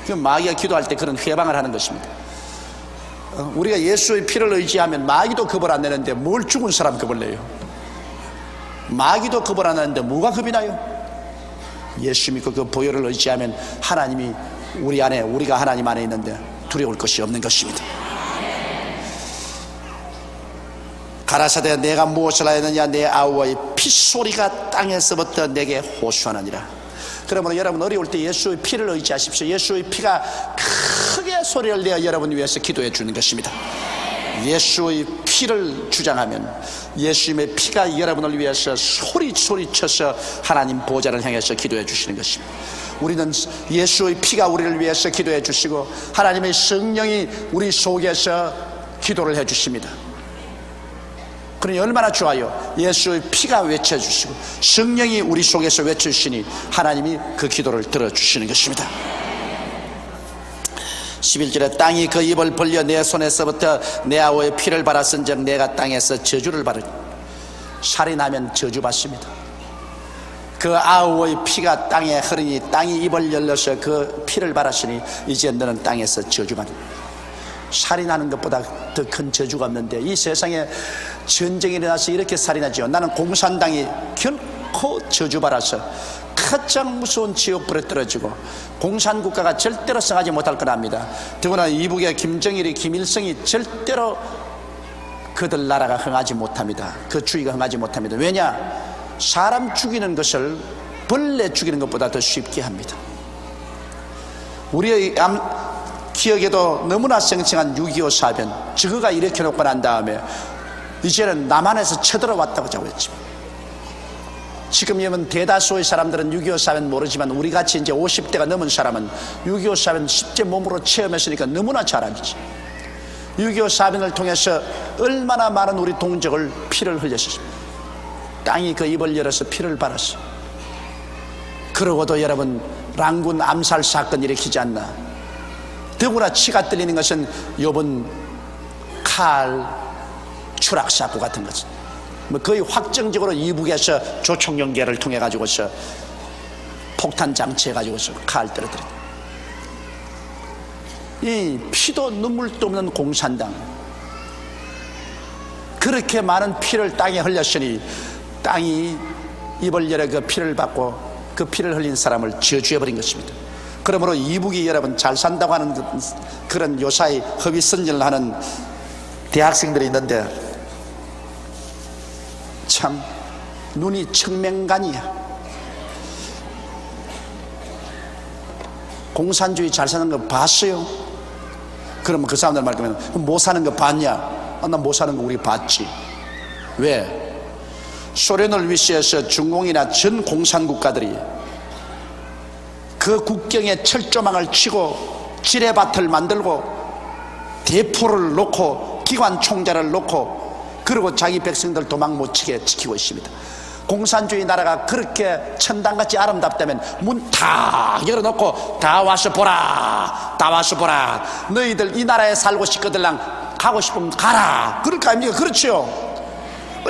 그 마귀가 기도할 때 그런 회방을 하는 것입니다. 우리가 예수의 피를 의지하면 마귀도 겁을 안 내는데 뭘 죽은 사람 겁을 내요? 마귀도 겁을 안 내는데 뭐가 겁이 나요? 예수 믿고 그 보혈을 의지하면 하나님이 우리 안에, 우리가 하나님 안에 있는데 두려울 것이 없는 것입니다. 가라사대 내가 무엇을 하였느냐, 내 아우의 피소리가 땅에서부터 내게 호소하느니라. 그러므로 여러분 어려울 때 예수의 피를 의지하십시오. 예수의 피가 크게 소리를 내어 여러분 위해서 기도해 주는 것입니다. 예수의 피를 주장하면 예수님의 피가 여러분을 위해서 소리쳐서 하나님 보좌를 향해서 기도해 주시는 것입니다. 우리는 예수의 피가 우리를 위해서 기도해 주시고 하나님의 성령이 우리 속에서 기도를 해 주십니다. 그러니 얼마나 좋아요. 예수의 피가 외쳐주시고 성령이 우리 속에서 외쳐주시니 하나님이 그 기도를 들어주시는 것입니다. 11절에 땅이 그 입을 벌려 내 손에서부터 내 아우의 피를 받았은즉 내가 땅에서 저주를 받으니. 살인하면 저주받습니다. 그 아우의 피가 땅에 흐르니 땅이 입을 열려서 그 피를 받았으니 이제 너는 땅에서 저주받니. 살인하는 것보다 더 큰 저주가 없는데 이 세상에 전쟁이 일어나서 이렇게 살인하죠. 나는 공산당이 결코 저주받아서 가장 무서운 지옥불에 떨어지고 공산국가가 절대로 성하지 못할 거랍니다. 더구나 이북의 김정일이, 김일성이 절대로 그들 나라가 흥하지 못합니다. 그 주의가 흥하지 못합니다. 왜냐? 사람 죽이는 것을 벌레 죽이는 것보다 더 쉽게 합니다. 우리의 기억에도 너무나 생생한 6.25 사변, 저거가 일으켜놓고 난 다음에 이제는 남한에서 쳐들어왔다고 자고 했지. 지금 여러분 대다수의 사람들은 6.25 사변 모르지만 우리같이 이제 50대가 넘은 사람은 6.25 사변 실제 몸으로 체험했으니까 너무나 잘 알지. 6.25 사변을 통해서 얼마나 많은 우리 동족을 피를 흘렸습니다. 땅이 그 입을 열어서 피를 발았어. 그러고도 여러분 랑군 암살 사건 일으키지 않나. 더구나 치가 떨리는 것은 요번 칼 추락사고 같은 것은 뭐 거의 확정적으로 이북에서 조총연계를 통해 가지고서 폭탄 장치해 가지고서 칼 떨어뜨려. 이 피도 눈물도 없는 공산당, 그렇게 많은 피를 땅에 흘렸으니 땅이 입을 열어 그 피를 받고 그 피를 흘린 사람을 저주해버린 것입니다. 그러므로 이북이 여러분 잘 산다고 하는 그런 요사이 허위선전을 하는 대학생들이 있는데 참 눈이 청명간이야. 공산주의 잘 사는 거 봤어요? 그러면 그 사람들 말 그러면 못 사는 거 봤냐? 나 못 사는 거 우리 봤지. 왜? 소련을 위시해서 중공이나 전 공산국가들이 그 국경에 철조망을 치고 지뢰밭을 만들고 대포를 놓고 기관총자를 놓고 그리고 자기 백성들 도망 못 치게 지키고 있습니다. 공산주의 나라가 그렇게 천당같이 아름답다면 문 다 열어놓고 다 와서 보라, 다 와서 보라, 너희들 이 나라에 살고 싶거들랑 가고 싶으면 가라, 그럴 거 아닙니까? 그렇죠.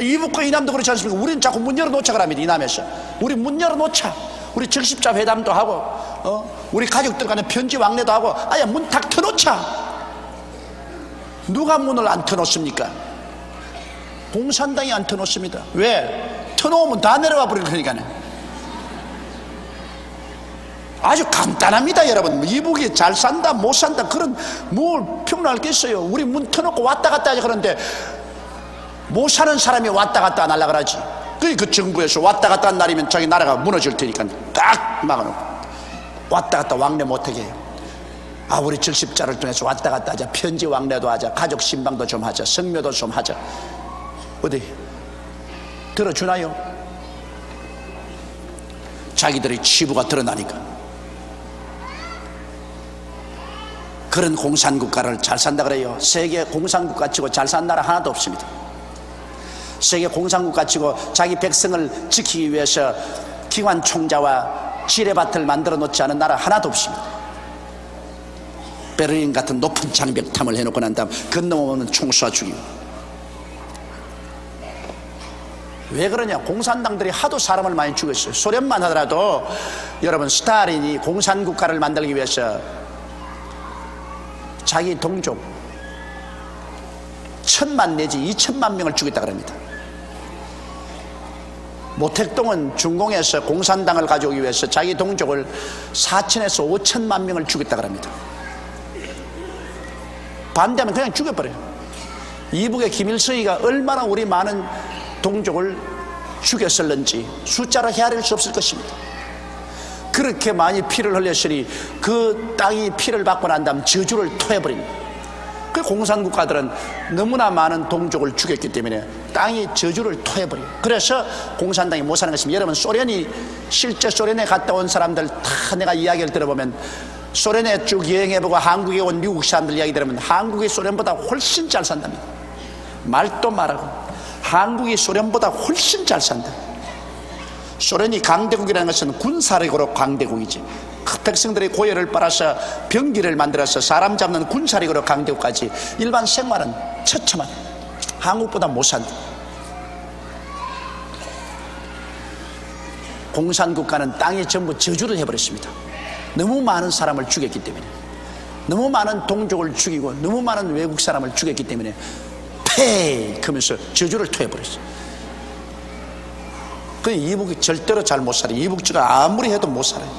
이북과 이남도 그렇지 않습니까? 우리는 자꾸 문 열어놓자 그럽니다. 이남에서 우리 문 열어놓자. 우리 적십자 회담도 하고 우리 가족들 간에 편지 왕래도 하고 아예 문 탁 터놓자. 누가 문을 안 터놓습니까? 공산당이 안 터놓습니다. 왜? 터놓으면 다 내려와 버릴 거니까요. 아주 간단합니다. 여러분 이북이 잘 산다 못 산다 그런 뭘 평론할 게 있어요. 우리 문 터놓고 왔다 갔다 하지. 그런데 못 사는 사람이 왔다 갔다 안 하려고 그러지. 그 정부에서 왔다 갔다 한 날이면 자기 나라가 무너질 테니까 딱 막아놓고 왔다 갔다 왕래 못하게 해요. 아, 우리 적십자를 통해서 왔다 갔다 하자. 편지 왕래도 하자. 가족 신방도 좀 하자. 성묘도 좀 하자. 어디 들어주나요? 자기들의 치부가 드러나니까. 그런 공산국가를 잘 산다 그래요. 세계 공산국가 치고 잘 산 나라 하나도 없습니다. 세계 공산국가 치고 자기 백성을 지키기 위해서 기관총자와 지뢰밭을 만들어 놓지 않은 나라 하나도 없습니다. 베를린 같은 높은 장벽탑을 해놓고 난 다음 건너오면 총 쏴 죽이고. 왜 그러냐? 공산당들이 하도 사람을 많이 죽였어요. 소련만 하더라도 여러분, 스탈린이 공산국가를 만들기 위해서 자기 동족 1000만 내지 2000만 명을 죽였다 그럽니다. 모택동은 중공에서 공산당을 가져오기 위해서 자기 동족을 4000에서 5000만 명을 죽였다 그럽니다. 반대하면 그냥 죽여버려요. 이북의 김일성이가 얼마나 우리 많은 동족을 죽였을는지 숫자로 헤아릴 수 없을 것입니다. 그렇게 많이 피를 흘렸으니 그 땅이 피를 받고 난 다음 저주를 토해버립니다. 그 공산국가들은 너무나 많은 동족을 죽였기 때문에 땅이 저주를 토해버려요. 그래서 공산당이 못 사는 것입니다. 여러분, 소련이 실제 소련에 갔다 온 사람들 다 내가 이야기를 들어보면, 소련에 쭉 여행해보고 한국에 온 미국 사람들 이야기 들으면 한국이 소련보다 훨씬 잘 산답니다. 말도 말하고 한국이 소련보다 훨씬 잘 산다. 소련이 강대국이라는 것은 군사력으로 강대국이지, 그 백성들의 고열을 빨아서 병기를 만들어서 사람 잡는 군사력으로 강대국까지 일반 생활은 처참한, 한국보다 못 산다. 공산국가는 땅에 전부 저주를 해버렸습니다. 너무 많은 사람을 죽였기 때문에, 너무 많은 동족을 죽이고 너무 많은 외국 사람을 죽였기 때문에 페이 하면서 저주를 토해버렸어요. 그 이북이 절대로 잘 못 살아요. 이북주가 아무리 해도 못 살아요.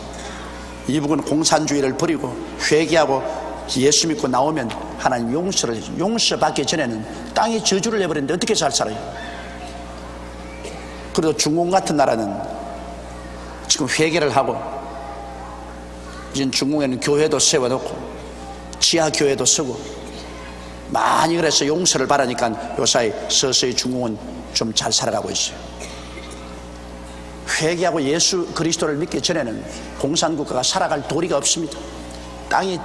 이북은 공산주의를 버리고 회개하고 예수 믿고 나오면 하나님 용서를 해줘. 용서받기 전에는 땅이 저주를 해버렸는데 어떻게 잘 살아요? 그래도 중공 같은 나라는 지금 회개를 하고 이제 중공에는 교회도 세워놓고 지하교회도 쓰고 많이, 그래서 용서를 바라니까 요사이 서서히 중공은 좀 잘 살아가고 있어요. 회개하고 예수 그리스도를 믿기 전에는 공산국가가 살아갈 도리가 없습니다. 땅이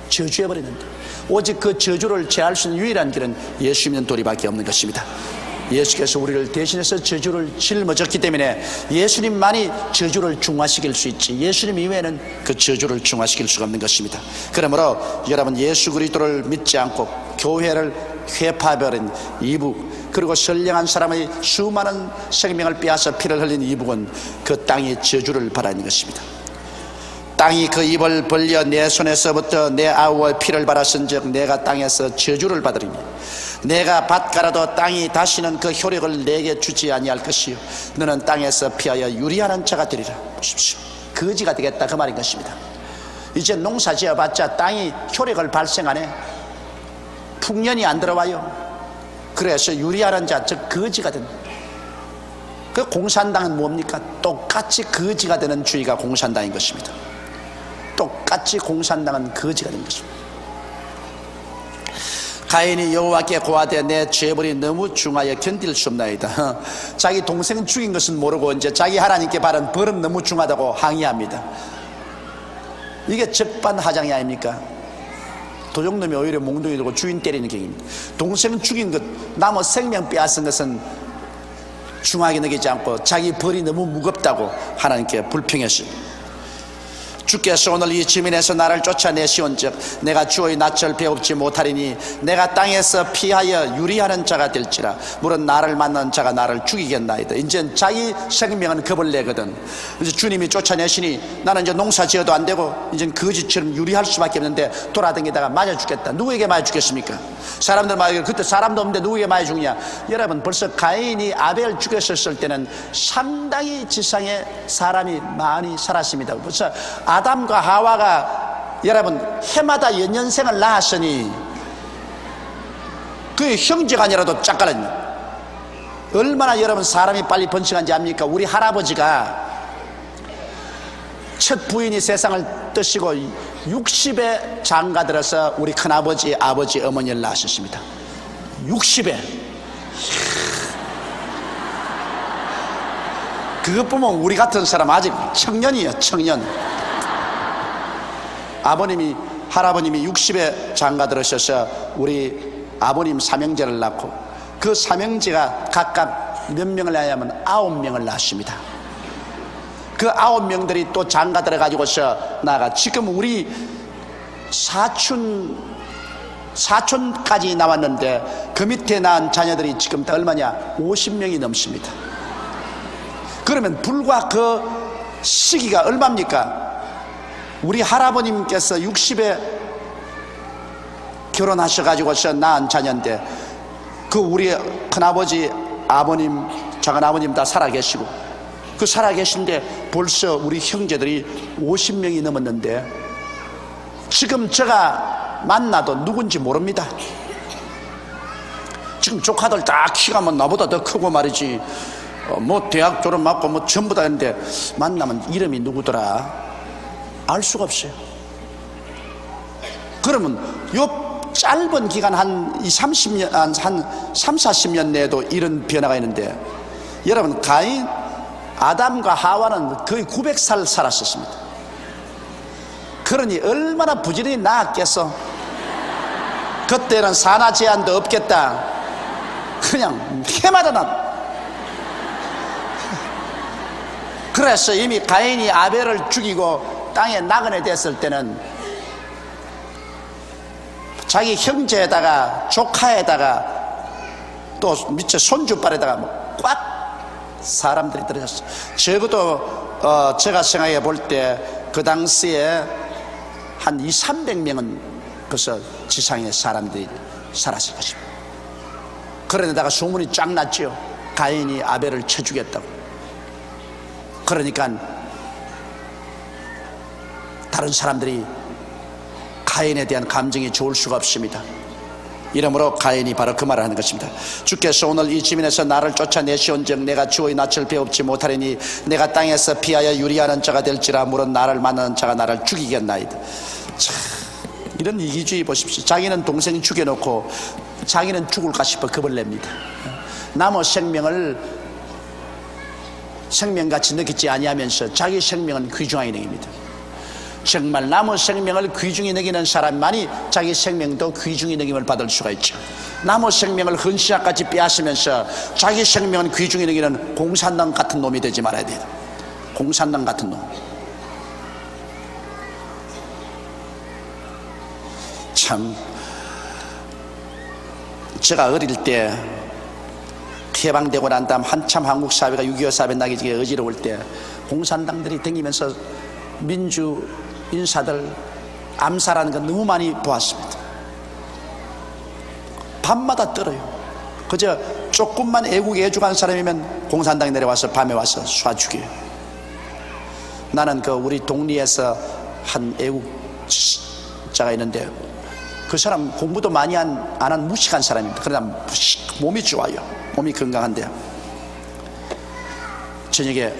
저주해버리는데 오직 그 저주를 제할 수 있는 유일한 길은 예수 믿는 도리밖에 없는 것입니다. 예수께서 우리를 대신해서 저주를 짊어졌기 때문에 예수님만이 저주를 중화시킬 수 있지, 예수님 이외에는 그 저주를 중화시킬 수가 없는 것입니다. 그러므로 여러분, 예수 그리스도를 믿지 않고 교회를 회파해버린 이북, 그리고 선량한 사람의 수많은 생명을 빼앗아 피를 흘린 이북은 그 땅이 저주를 받는 것입니다. 땅이 그 입을 벌려 내 손에서부터 내 아우의 피를 받았은즉 내가 땅에서 저주를 받으리니 내가 밭갈아도 땅이 다시는 그 효력을 내게 주지 아니할 것이요 너는 땅에서 피하여 유리하는 자가 되리라. 보십시오, 거지가 되겠다 그 말인 것입니다. 이제 농사 지어봤자 땅이 효력을 발생하네. 풍년이 안 들어와요. 그래서 유리하는 자, 즉 거지가 된다. 그 공산당은 뭡니까? 똑같이 거지가 되는 주의가 공산당인 것입니다. 똑같이 공산당은 거지가 된 것입니다. 가인이 여호와께 고하되 내 죄벌이 너무 중하여 견딜 수 없나이다. 자기 동생 죽인 것은 모르고 이제 자기 하나님께 바른 벌은 너무 중하다고 항의합니다. 이게 적반하장이 아닙니까? 도둑놈이 오히려 몽둥이 들고 주인 때리는 격입니다. 동생 죽인 것, 남의 생명 빼앗은 것은 중하게 느끼지 않고 자기 벌이 너무 무겁다고 하나님께 불평했습니다. 주께서 오늘 이 지면에서 나를 쫓아내시온즉 내가 주의 낯을 배웁지 못하리니 내가 땅에서 피하여 유리하는 자가 될지라. 물은 나를 만난 자가 나를 죽이겠나이다. 이제 자기 생명은 겁을 내거든. 이제 주님이 쫓아내시니 나는 이제 농사 지어도 안 되고 이제 거지처럼 유리할 수밖에 없는데 돌아다니다가 맞아 죽겠다. 누구에게 맞아 죽겠습니까? 사람들 말하기를 그때 사람도 없는데 누구에게 맞아 죽냐? 여러분, 벌써 가인이 아벨 죽였을 때는 상당히 지상에 사람이 많이 살았습니다. 벌써 아담과 하와가 여러분 해마다 연년생을 낳았으니 그 형제가 아니라도 짝가라니 얼마나 여러분 사람이 빨리 번식한지 압니까? 우리 할아버지가 첫 부인이 세상을 뜨시고 60에 장가들어서 우리 큰아버지, 아버지, 어머니를 낳으셨습니다. 60에. 그것 보면 우리 같은 사람 아직 청년이에요, 청년. 아버님이, 할아버님이 60에 장가들으셔서 우리 아버님 삼형제를 낳고 그 삼형제가 각각 몇 명을 낳냐면 9명을 낳았습니다. 그 9명들이 또 장가 들어가지고서 나가 지금 우리 사촌까지 나왔는데 그 밑에 낳은 자녀들이 지금 다 얼마냐? 50명이 넘습니다. 그러면 불과 그 시기가 얼마입니까? 우리 할아버님께서 60에 결혼하셔가지고서 낳은 자녀인데, 그 우리 큰아버지, 아버님, 작은아버님 다 살아계시고, 그 살아계신데 벌써 우리 형제들이 50명이 넘었는데, 지금 제가 만나도 누군지 모릅니다. 지금 조카들 다 키가 뭐 나보다 더 크고 말이지, 뭐 대학 졸업 맞고 뭐 전부 다 했는데, 만나면 이름이 누구더라 알 수가 없어요. 그러면 요 짧은 기간 한 30년, 한 3, 40년 내에도 이런 변화가 있는데, 여러분, 가인, 아담과 하와는 거의 900살 살았었습니다. 그러니 얼마나 부지런히 나았겠어. 그때는 산하 제한도 없겠다. 그냥 해마다 난. 그래서 이미 가인이 아벨을 죽이고 땅에 나그네 됐을 때는 자기 형제에다가 조카에다가 또 밑에 손주빨에다가 꽉 사람들이 들어졌어. 적어도 제가 생각해 볼 때 그 당시에 한 200~300명은 벌써 지상의 사람들이 살았을 것입니다. 그런데다가 소문이 쫙 났죠. 가인이 아벨을 쳐 죽였다고. 그러니까 다른 사람들이 가인에 대한 감정이 좋을 수가 없습니다. 이러므로 가인이 바로 그 말을 하는 것입니다. 주께서 오늘 이 지면에서 나를 쫓아내시온즉 내가 주의 낯을 배웁지 못하리니 내가 땅에서 피하여 유리하는 자가 될지라 물은 나를 만나는 자가 나를 죽이겠나이다. 자, 이런 이기주의 보십시오. 자기는 동생 죽여놓고 자기는 죽을까 싶어 겁을 냅니다. 남의 생명을 생명같이 느끼지 아니하면서 자기 생명은 귀중하게 여깁니다. 정말 남의 생명을 귀중히 여기는 사람만이 자기 생명도 귀중히 여김을 받을 수가 있죠. 남의 생명을 헌신약까지 빼앗으면서 자기 생명은 귀중히 여기는 공산당 같은 놈이 되지 말아야 돼요. 공산당 같은 놈. 참, 제가 어릴 때 해방되고 난 다음 한참 한국 사회가 6.25 사회 나기 전에 어지러울 때 공산당들이 다니면서 민주 인사들 암살하는 거 너무 많이 보았습니다. 밤마다 떨어요. 그저 조금만 애국에 애죽한 사람이면 공산당이 내려와서 밤에 와서 쏴 죽여요. 나는 그 우리 동리에서 한 애국자가 있는데 그 사람 공부도 많이 안 한 무식한 사람입니다. 그러나 몸이 좋아요. 몸이 건강한데 저녁에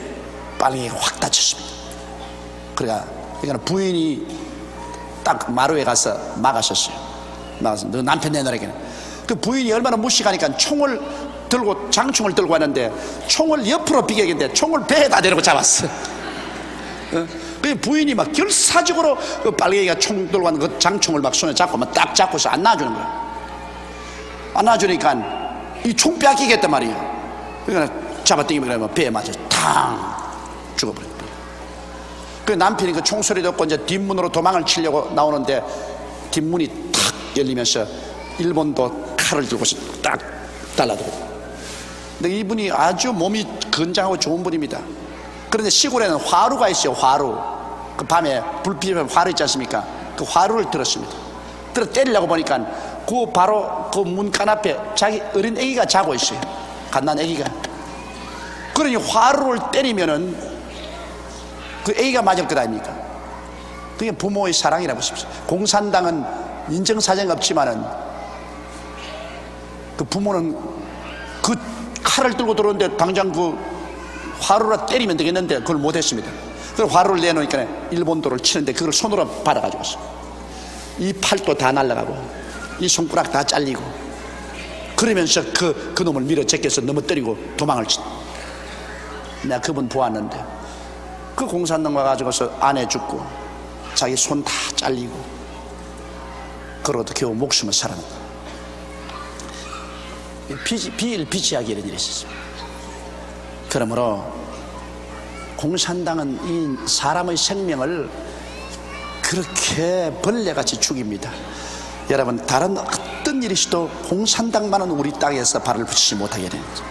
빨갱이가 확 다쳤습니다. 그러니까 부인이 딱 마루에 가서 막았었어요. 막아서 너 남편 내놔라. 그 부인이 얼마나 무식하니까 총을 들고 장총을 들고 왔는데 총을 옆으로 비겼는데 총을 배에다 대고 잡았어. 그 부인이 막 결사적으로 그 빨갱이가 총 들고 왔는 그 장총을 막 손에 잡고 막 딱 잡고서 안 놔주는 거야. 안 놔주니까 이 총 빼앗기겠단 말이에요. 그러니까 잡아당기면 배에 맞아 탕 죽어버려. 그 남편이 그 총소리 듣고 이제 뒷문으로 도망을 치려고 나오는데 뒷문이 탁 열리면서 일본도 칼을 들고서 딱 달라들고. 근데 이분이 아주 몸이 건장하고 좋은 분입니다. 그런데 시골에는 화루가 있어요. 화루. 그 밤에 불 피우면 화루 있지 않습니까? 그 화루를 들었습니다. 들어 때리려고 보니까 그 바로 그 문간 앞에 자기 어린 애기가 자고 있어요. 갓난 애기가. 그러니 화루를 때리면은 그 애기가 맞을 것 아닙니까? 그게 부모의 사랑이라고 보십시오. 공산당은 인정사정이 없지만은 그 부모는 그 칼을 들고 들어오는데 당장 그 화루라 때리면 되겠는데 그걸 못했습니다. 그걸 화루를 내놓으니까 일본도를 치는데 그걸 손으로 받아가지고 왔어. 이 팔도 다 날아가고 이 손가락 다 잘리고 그러면서 그 놈을 밀어 제껴서 넘어뜨리고 도망을 친. 내가 그분 보았는데 그 공산당 와가지고서 아내 죽고 자기 손 다 잘리고 그러고도 겨우 목숨을 살아난 거야. 비일비재하게 이런 일이 있었어요. 그러므로 공산당은 이 사람의 생명을 그렇게 벌레같이 죽입니다. 여러분, 다른 어떤 일이 있어도 공산당만은 우리 땅에서 발을 붙이지 못하게 되는 거죠.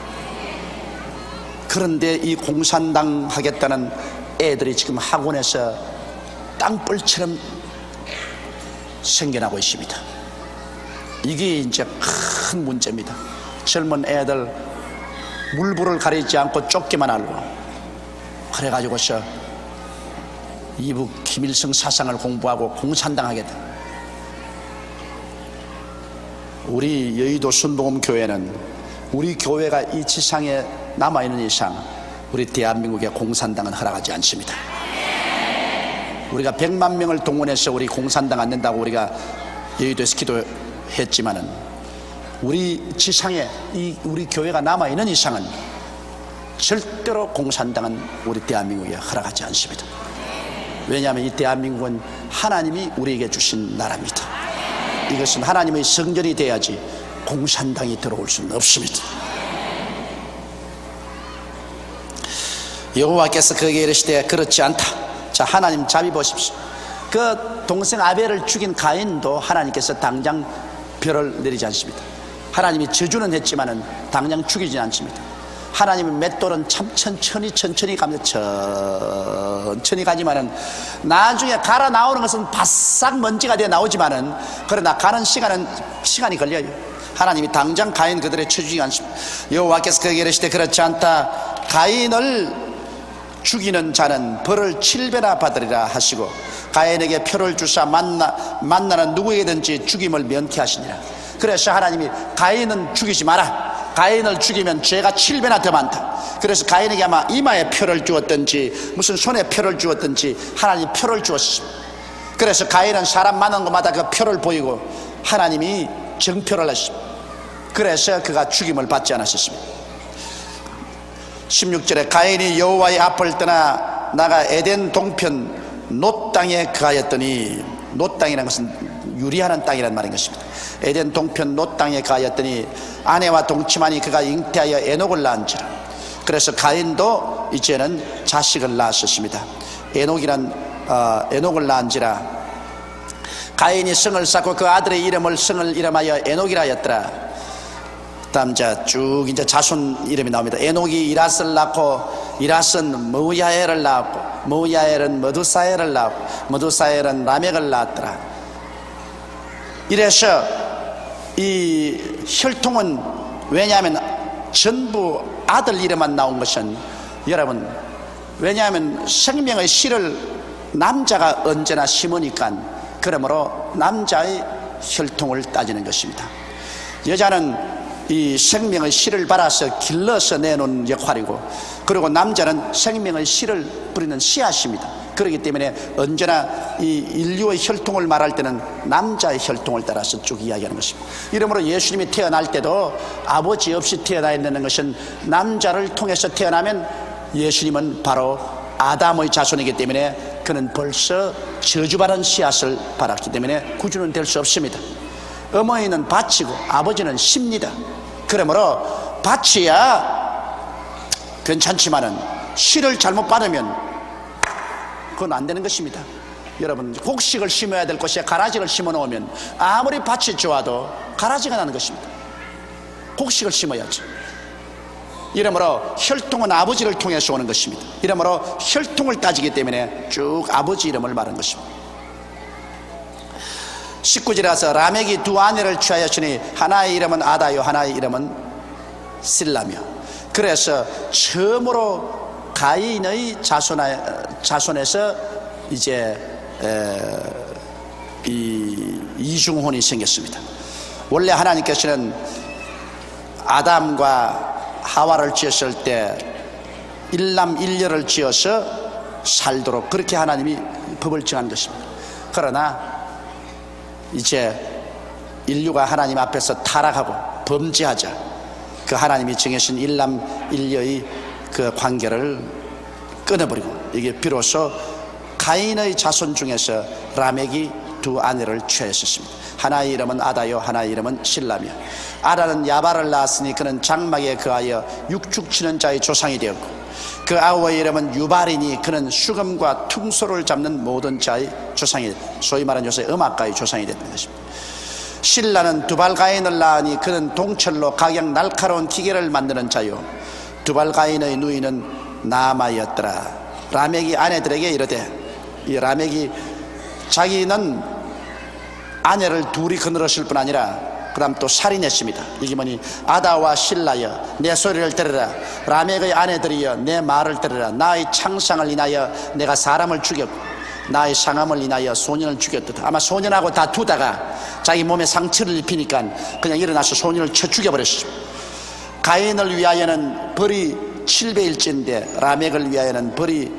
그런데 이 공산당 하겠다는 애들이 지금 학원에서 땅벌처럼 생겨나고 있습니다. 이게 이제 큰 문제입니다. 젊은 애들 물불을 가리지 않고 쫓기만 알고, 그래가지고서 이북 김일성 사상을 공부하고 공산당 하겠다. 우리 여의도 순복음교회는 우리 교회가 이 지상에 남아있는 이상 우리 대한민국의 공산당은 허락하지 않습니다. 우리가 100만 명을 동원해서 우리 공산당 안 된다고 우리가 여의도에서 기도했지만은 우리 지상에 우리 교회가 남아있는 이상은 절대로 공산당은 우리 대한민국에 허락하지 않습니다. 왜냐하면 이 대한민국은 하나님이 우리에게 주신 나라입니다. 이것은 하나님의 성전이 돼야지 공산당이 들어올 수는 없습니다. 여호와께서 그에게 이르시되 그렇지 않다. 자, 하나님 자비 보십시오. 그 동생 아벨을 죽인 가인도 하나님께서 당장 벌을 내리지 않습니다. 하나님이 저주는 했지만은 당장 죽이지 않습니다. 하나님의 맷돌은 참 천천히 가면서 천천히 가지만은 나중에 갈아 나오는 것은 바싹 먼지가 되어 나오지만은, 그러나 가는 시간이 걸려요. 하나님이 당장 가인 그들의 쳐주지 않습니다. 여호와께서 그에게 이르시되 그렇지 않다. 가인을 죽이는 자는 벌을 7배나 받으리라 하시고 가인에게 표를 주사 만나는 누구에게든지 죽임을 면케하시니라. 그래서 하나님이 가인은 죽이지 마라. 가인을 죽이면 죄가 7배나 더 많다. 그래서 가인에게 아마 이마에 표를 주었든지 무슨 손에 표를 주었든지 하나님이 표를 주었습니다. 그래서 가인은 사람 만난 곳마다 그 표를 보이고 하나님이 정표를 하십니다. 그래서 그가 죽임을 받지 않았습니다. 16절에 가인이 여호와의 앞을 떠나 나가 에덴 동편 놋 땅에 거하였더니, 놋 땅이라는 것은 유리하는 땅이라는 말인 것입니다. 에덴 동편 놋 땅에 거하였더니 아내와 동침하니 그가 잉태하여 에녹을 낳은지라. 그래서 가인도 이제는 자식을 낳았습니다. 에녹을 낳은지라. 가인이 성을 쌓고 그 아들의 성을 이름하여 에녹이라 하였더라. 다음 쭉 이제 자손 이름이 나옵니다. 에녹이 이랏을 낳고 이랏은 무야엘을 낳았고 무야엘은 머두사엘을 낳았고 머두사엘은 라멕을 낳았더라. 이래서 이 혈통은, 왜냐하면 전부 아들 이름만 나온 것은, 여러분, 왜냐하면 생명의 씨를 남자가 언제나 심으니까, 그러므로 남자의 혈통을 따지는 것입니다. 여자는 이 생명의 씨를 발아서 길러서 내놓은 역할이고, 그리고 남자는 생명의 씨를 뿌리는 씨앗입니다. 그렇기 때문에 언제나 이 인류의 혈통을 말할 때는 남자의 혈통을 따라서 쭉 이야기하는 것입니다. 이러므로 예수님이 태어날 때도 아버지 없이 태어나야 되는 것은, 남자를 통해서 태어나면 예수님은 바로 아담의 자손이기 때문에 그는 벌써 저주받은 씨앗을 받았기 때문에 구주는 될 수 없습니다. 어머니는 밭이고 아버지는 씨입니다. 그러므로 밭이야 괜찮지만은 씨를 잘못 받으면 그건 안 되는 것입니다. 여러분, 곡식을 심어야 될 곳에 가라지를 심어 놓으면 아무리 밭이 좋아도 가라지가 나는 것입니다. 곡식을 심어야죠. 이러므로 혈통은 아버지를 통해서 오는 것입니다. 이러므로 혈통을 따지기 때문에 쭉 아버지 이름을 말한 것입니다. 19절에 와서 라멕이 두 아내를 취하였으니 하나의 이름은 아다요 하나의 이름은 실라며. 그래서 처음으로 가인의 자손에서 이제 이 이중혼이 생겼습니다. 원래 하나님께서는 아담과 하와를 지었을 때 일남 일녀를 지어서 살도록 그렇게 하나님이 법을 정한 것입니다. 그러나 이제 인류가 하나님 앞에서 타락하고 범죄하자 그 하나님이 정하신 일남 일녀의 그 관계를 끊어버리고, 이게 비로소 가인의 자손 중에서 라멕이 두 아내를 취하였습니다. 하나의 이름은 아다요 하나의 이름은 실라며. 아다는 야발을 낳았으니 그는 장막에 거하여 육축치는 자의 조상이 되었고, 그 아우의 이름은 유발이니 그는 수금과 퉁소를 잡는 모든 자의 조상이, 소위 말하는 요새 음악가의 조상이 됐던 것입니다. 실라는 두발 가인을 낳으니 그는 동철로 각양 날카로운 기계를 만드는 자요, 두발 가인의 누이는 나아마였더라. 라멕이 아내들에게 이르되, 이 라멕이 자기는 아내를 둘이 거느렸을 뿐 아니라 그 다음 또 살인했습니다. 이게 뭐니, 아다와 실라여 내 소리를 들으라. 라멕의 아내들이여 내 말을 들으라. 나의 창상을 인하여 내가 사람을 죽였고 나의 상함을 인하여 소년을 죽였다. 아마 소년하고 다투다가 자기 몸에 상처를 입히니까 그냥 일어나서 소년을 쳐 죽여버렸습니다. 가인을 위하여는 벌이 7배일진데 라멕을 위하여는 벌이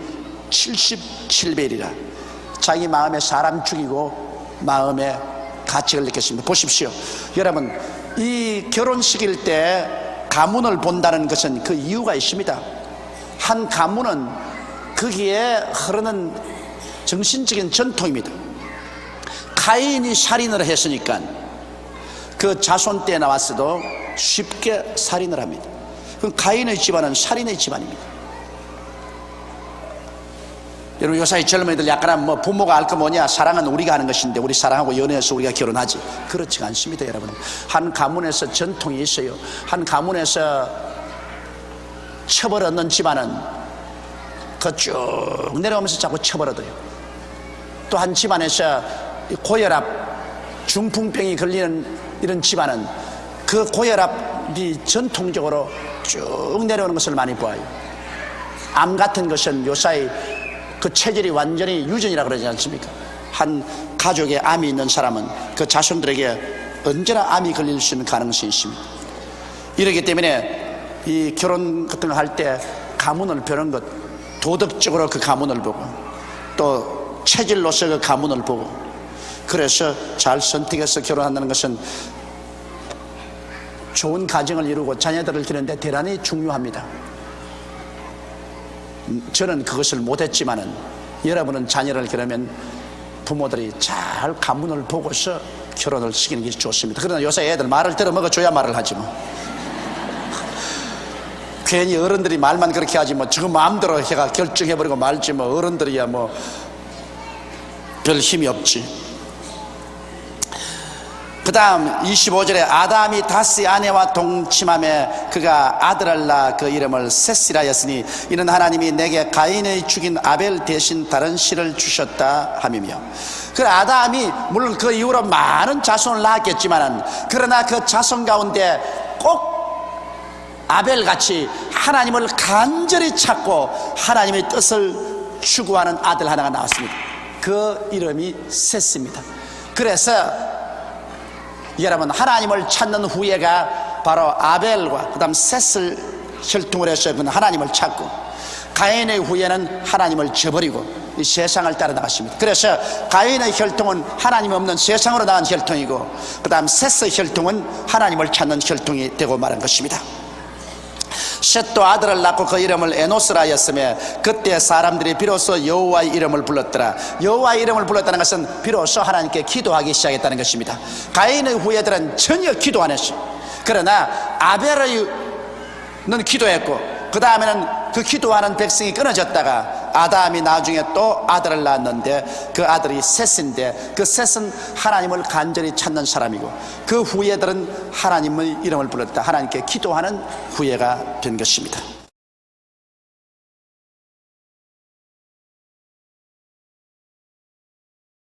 77배이라. 자기 마음에 사람 죽이고 마음에 가책을 느꼈습니다. 보십시오, 여러분, 이 결혼식일 때 가문을 본다는 것은 그 이유가 있습니다. 한 가문은 거기에 흐르는 정신적인 전통입니다. 가인이 살인을 했으니까 그 자손 때 나왔어도 쉽게 살인을 합니다. 그럼 가인의 집안은 살인의 집안입니다. 여러분, 요사이 젊은이들 약간 뭐 부모가 알 거 뭐냐, 사랑은 우리가 하는 것인데 우리 사랑하고 연애해서 우리가 결혼하지. 그렇지가 않습니다. 여러분, 한 가문에서 전통이 있어요. 한 가문에서 처벌 얻는 집안은 그 쭉 내려오면서 자꾸 처벌 얻어요. 또 한 집안에서 고혈압, 중풍병이 걸리는 이런 집안은 그 고혈압이 전통적으로 쭉 내려오는 것을 많이 보아요. 암 같은 것은 요사이 그 체질이 완전히 유전이라 그러지 않습니까? 한 가족에 암이 있는 사람은 그 자손들에게 언제나 암이 걸릴 수 있는 가능성이 있습니다. 이러기 때문에 이 결혼 같은 거 할 때 가문을 보는 것, 도덕적으로 그 가문을 보고 또 체질로서 그 가문을 보고, 그래서 잘 선택해서 결혼한다는 것은 좋은 가정을 이루고 자녀들을 기르는데 대단히 중요합니다. 저는 그것을 못했지만은 여러분은 자녀를 기르면 부모들이 잘 가문을 보고서 결혼을 시키는 게 좋습니다. 그러나 요새 애들 말을 들어 먹어줘야 말을 하지 뭐. 괜히 어른들이 말만 그렇게 하지 뭐. 저거 마음대로 해가 결정해버리고 말지 뭐. 어른들이야 뭐 별 힘이 없지. 그 다음 25절에 아담이 다스의 아내와 동침함에 그가 아들을 낳아 그 이름을 셋이라 하였으니 이는 하나님이 내게 가인의 죽인 아벨 대신 다른 씨를 주셨다 함이며. 그 아담이 물론 그 이후로 많은 자손을 낳았겠지만 그러나 그 자손 가운데 꼭 아벨같이 하나님을 간절히 찾고 하나님의 뜻을 추구하는 아들 하나가 나왔습니다. 그 이름이 셋입니다. 그래서 여러분, 하나님을 찾는 후예가 바로 아벨과 그 다음 셋을 혈통을 해서 하나님을 찾고, 가인의 후예는 하나님을 저버리고 이 세상을 따라 나갔습니다. 그래서 가인의 혈통은 하나님 없는 세상으로 나간 혈통이고, 그 다음 셋의 혈통은 하나님을 찾는 혈통이 되고 말한 것입니다. 셋도 아들을 낳고 그 이름을 에노스라 하였으며 그때 사람들이 비로소 여호와의 이름을 불렀더라. 여호와의 이름을 불렀다는 것은 비로소 하나님께 기도하기 시작했다는 것입니다. 가인의 후예들은 전혀 기도 안 했어요. 그러나 아벨은 기도했고, 그 다음에는 그 기도하는 백성이 끊어졌다가 아담이 나중에 또 아들을 낳았는데 그 아들이 셋인데, 그 셋은 하나님을 간절히 찾는 사람이고 그 후예들은 하나님의 이름을 불렀다. 하나님께 기도하는 후예가 된 것입니다.